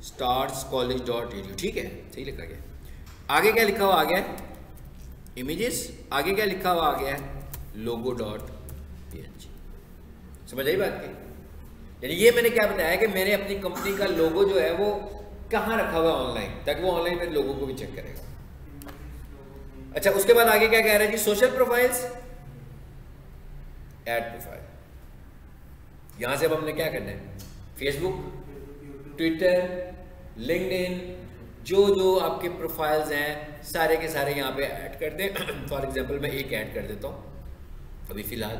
starscollege.edu, ठीक है, सही लिखा गया। आगे क्या लिखा हुआ आ गया, इमेजेस, आगे क्या लिखा हुआ आ गया है, logo.png। समझ आई बात की, यानी ये मैंने क्या बताया कि मैंने अपनी कंपनी का लोगो जो है वो कहाँ रखा हुआ है ऑनलाइन, ताकि वो ऑनलाइन मेरे लोगों को भी चेक करेगा। अच्छा, उसके बाद आगे क्या कह रहा है जी, सोशल प्रोफाइल्स, ऐड प्रोफाइल। यहां से अब हमने क्या करना है, फेसबुक, ट्विटर, लिंक्डइन, जो आपके प्रोफाइल्स हैं सारे के सारे यहाँ पे ऐड कर दें। फॉर एग्जांपल मैं एक ऐड कर देता हूँ अभी फ़िलहाल,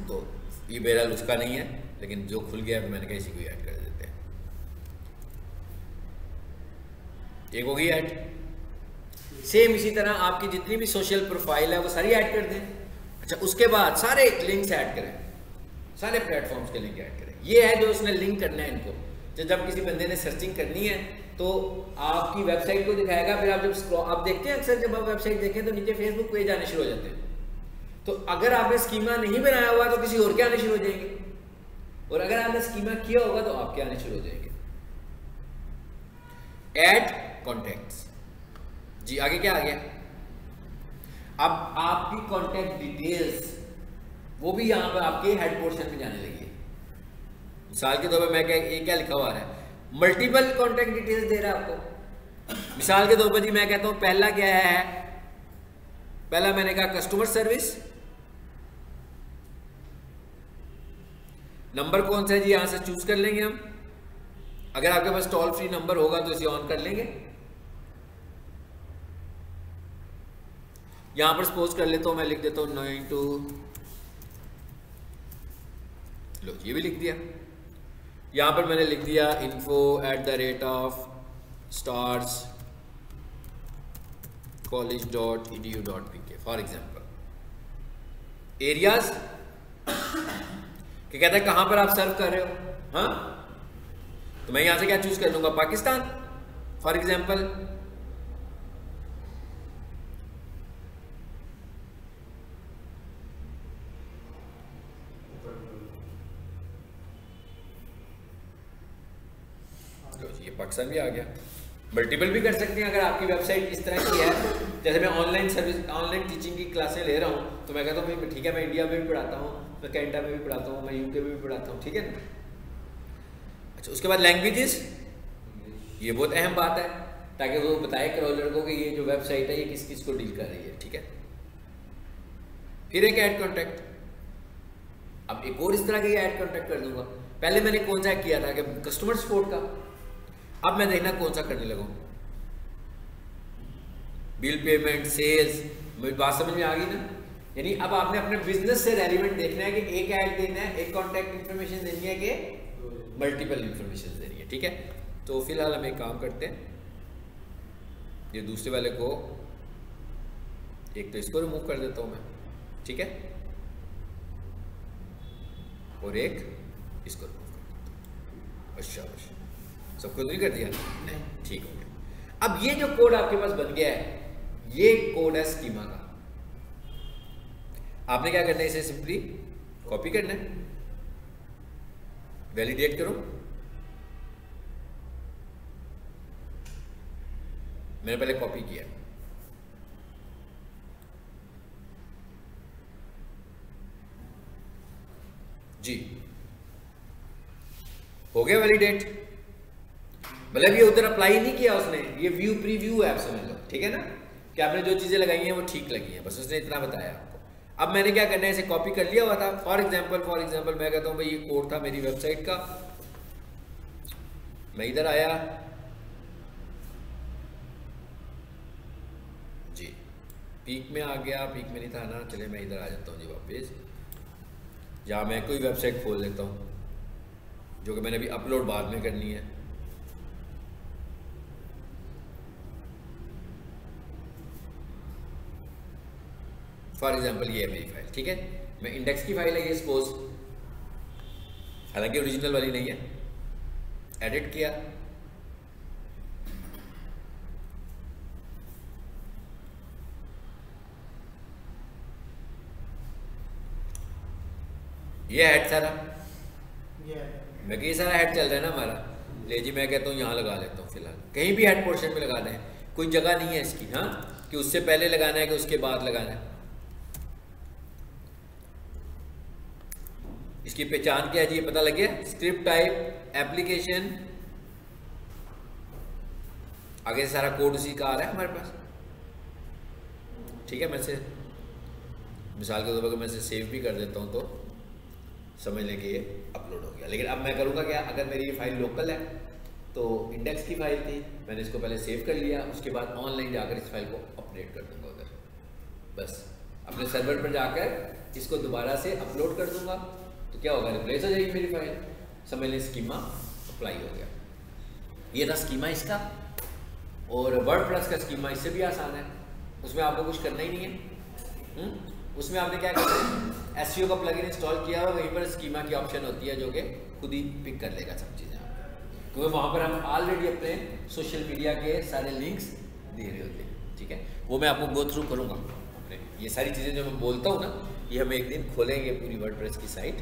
तो ये बहरहाल उसका नहीं है, लेकिन जो खुल गया है मैंने कहा इसी को ऐड कर देते हैं। एक हो गई ऐड। सेम इसी तरह आपकी जितनी भी सोशल प्रोफाइल है वो सारी ऐड कर दें। अच्छा, उसके बाद सारे लिंक्स ऐड करें, सारे प्लेटफॉर्म्स के लिंक ऐड करें। ये है जो उसने लिंक करना है इनको, तो जब किसी बंदे ने सर्चिंग करनी है तो आपकी वेबसाइट को दिखाएगा। फिर आप जब आप देखते हैं अक्सर जब आप वेबसाइट देखें तो नीचे फेसबुक पेज आने शुरू हो जाते हैं। तो अगर आपने स्कीमा नहीं बनाया हुआ तो किसी और के आने शुरू हो जाएंगे, और अगर आपने स्कीमा किया होगा तो आपके आने शुरू हो जाएंगे। ऐड कॉन्टैक्ट्स जी, आगे क्या आ गया, अब आपकी कॉन्टैक्ट डिटेल्स वो भी यहाँ पर आपके हेड पोर्शन में जाने लगी है। मिसाल के तौर पर मैं ये क्या लिखा हुआ है, मल्टीपल कॉन्टैक्ट डिटेल्स दे रहा है आपको। मिसाल के तौर पर जी मैं कहता हूँ पहला क्या है, पहला मैंने कहा कस्टमर सर्विस, नंबर कौन सा है जी यहां से चूज कर लेंगे हम। अगर आपके पास टोल फ्री नंबर होगा तो इसे ऑन कर लेंगे। यहां पर सपोज कर लेता हूं, मैं लिख देता हूं 92, लो ये भी लिख दिया। यहां पर मैंने लिख दिया info@starscollege.edu.pk फॉर एग्जाम्पल। एरियाज कि कहता है कहां पर आप सर्व कर रहे हो, हाँ तो मैं यहां से क्या चूज कर लूंगा, पाकिस्तान फॉर एग्जाम्पल। ये पाकिस्तान भी आ गया। मल्टीपल भी कर सकते हैं अगर आपकी वेबसाइट इस तरह की है। जैसे मैं ऑनलाइन सर्विस, ऑनलाइन टीचिंग की क्लासें ले रहा हूँ तो मैं कहता हूँ भाई ठीक है, मैं इंडिया में भी पढ़ाता हूँ, मैं कनाडा में भी पढ़ाता हूँ, मैं यूके में भी पढ़ाता हूँ, ठीक है ना। अच्छा, उसके बाद लैंग्वेजेस, ये बहुत अहम बात है ताकि वो बताए क्रॉलर को कि ये जो वेबसाइट है ये किस किस को डील कर रही है, ठीक है। फिर एक ऐड कॉन्टैक्ट, अब एक और इस तरह का ऐड कॉन्टैक्ट कर दूंगा। पहले मैंने कौन सा किया था कि कस्टमर सपोर्ट का, अब मैं देखना कौन सा करने लगा, बिल पेमेंट, सेल्स। मेरी बात समझ में आ गई ना। यानी अब आपने अपने बिजनेस से रेलिवेंट देखना है कि एक ऐड देना है, एक कॉन्टैक्ट इन्फॉर्मेशन देनी है कि मल्टीपल इन्फॉर्मेशन देनी है, ठीक है। तो फिलहाल हम एक काम करते हैं, ये दूसरे वाले को एक तो इसको रिमूव कर देता हूं मैं, ठीक है, और एक इसको रिमूव कर देता हूं। अच्छा सबको नहीं कर दिया, नहीं, ठीक हो गया। अब ये जो कोड आपके पास बन गया है ये कोड है स्कीमा का। आपने क्या करना है, इसे सिंपली कॉपी करना है, वैलिडेट करो। मैंने पहले कॉपी किया, जी हो गया वैलिडेट। मतलब ये उधर अप्लाई नहीं किया उसने, ये व्यू प्रीव्यू है, आप समझ लो, ठीक है ना, कि आपने जो चीजें लगाई हैं वो ठीक लगी हैं, बस उसने इतना बताया आपको। अब मैंने क्या करना है, इसे कॉपी कर लिया हुआ था। फॉर एग्जाम्पल मैं कहता हूँ भाई ये कोड था मेरी वेबसाइट का, मैं इधर आया जी, पीक में आ गया, पीक में नहीं था ना, चले मैं इधर आ जाता हूँ जी वापस, या मैं कोई वेबसाइट खोल लेता हूँ जो कि मैंने अभी अपलोड बाद में करनी है। फॉर एग्जाम्पल ये है मेरी फाइल, ठीक है, मैं इंडेक्स की फाइल है ये सपोज, हालांकि ओरिजिनल वाली नहीं है, एडिट किया, ये हेड सारा, मैं कहीं सारा हेड चल रहा है ना हमारा, ले जी मैं कहता हूँ यहाँ लगा लेता हूँ फिलहाल, कहीं भी हेड पोर्शन में लगाना है, कोई जगह नहीं है इसकी, हाँ, कि उससे पहले लगाना है कि उसके बाद लगाना है। इसकी पहचान क्या है जी, ये पता लग गया, स्क्रिप्ट टाइप, एप्लीकेशन, आगे से सारा कोड उसी का आ रहा है हमारे पास, ठीक है। मैं से मिसाल के तौर पर मैं से सेव भी कर देता हूँ तो समझ लें कि ये अपलोड हो गया। लेकिन अब मैं करूँगा क्या, अगर मेरी ये फाइल लोकल है तो इंडेक्स की फाइल थी, मैंने इसको पहले सेव कर लिया, उसके बाद ऑनलाइन जाकर इस फाइल को अपडेट कर दूंगा उधर, बस अपने सर्वर पर जाकर इसको दोबारा से अपलोड कर दूंगा, तो क्या होगा, रिप्लेस हो जाएगी मेरी फाइल, समझ लें स्कीमा अप्लाई हो गया। ये था स्कीमा इसका, और वर्डप्रेस का स्कीमा इससे भी आसान है, उसमें आपको कुछ करना ही नहीं है। उसमें आपने क्या करना है, एसईओ का प्लगइन इंस्टॉल किया हुआ, वहीं पर स्कीमा की ऑप्शन होती है जो कि खुद ही पिक कर लेगा सब चीज़ें, क्योंकि वहाँ पर हम ऑलरेडी अपने सोशल मीडिया के सारे लिंक्स दे रहे होते हैं, ठीक है। वो मैं आपको गो थ्रू करूँगा अपने, ये सारी चीज़ें जो मैं बोलता हूँ ना, ये हम एक दिन खोलेंगे पूरी वर्डप्रेस की साइट,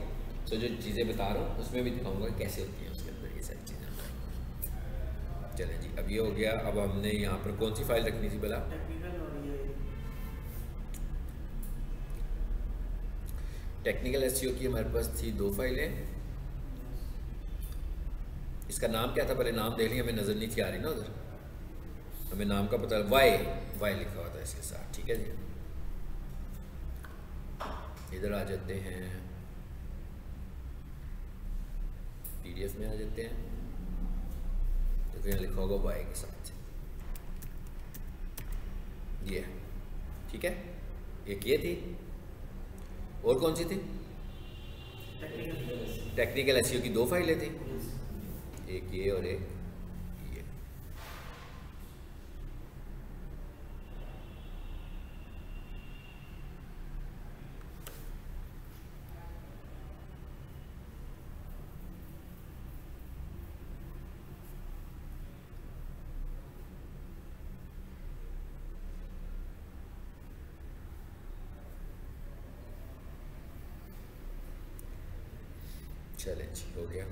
तो जो चीज़ें बता रहा हूँ उसमें भी दिखाऊँगा कैसे होती हैं उसके अंदर ये सारी चीज़ें। चलें जी, अब ये हो गया। अब हमने यहाँ पर कौन सी फाइल रखनी थी भला, टेक्निकल एसईओ की हमारे पास थी 2 फाइलें। इसका नाम क्या था, पहले नाम देख लिया, हमें नज़र नहीं थी आ रही ना उधर, हमें नाम का पता, वाई लिखा हुआ था इसके साथ, ठीक है जी। इधर आ जाते हैं, पीडीएफ में आ जाते हैं, तो फिर लिखा होगा वाई के साथ, ये ठीक है। एक ये थी, और कौन सी थी, टेक्निकल एसईओ की 2 फाइलें थी, एक ये और एक ये। चलें जी, हो गया।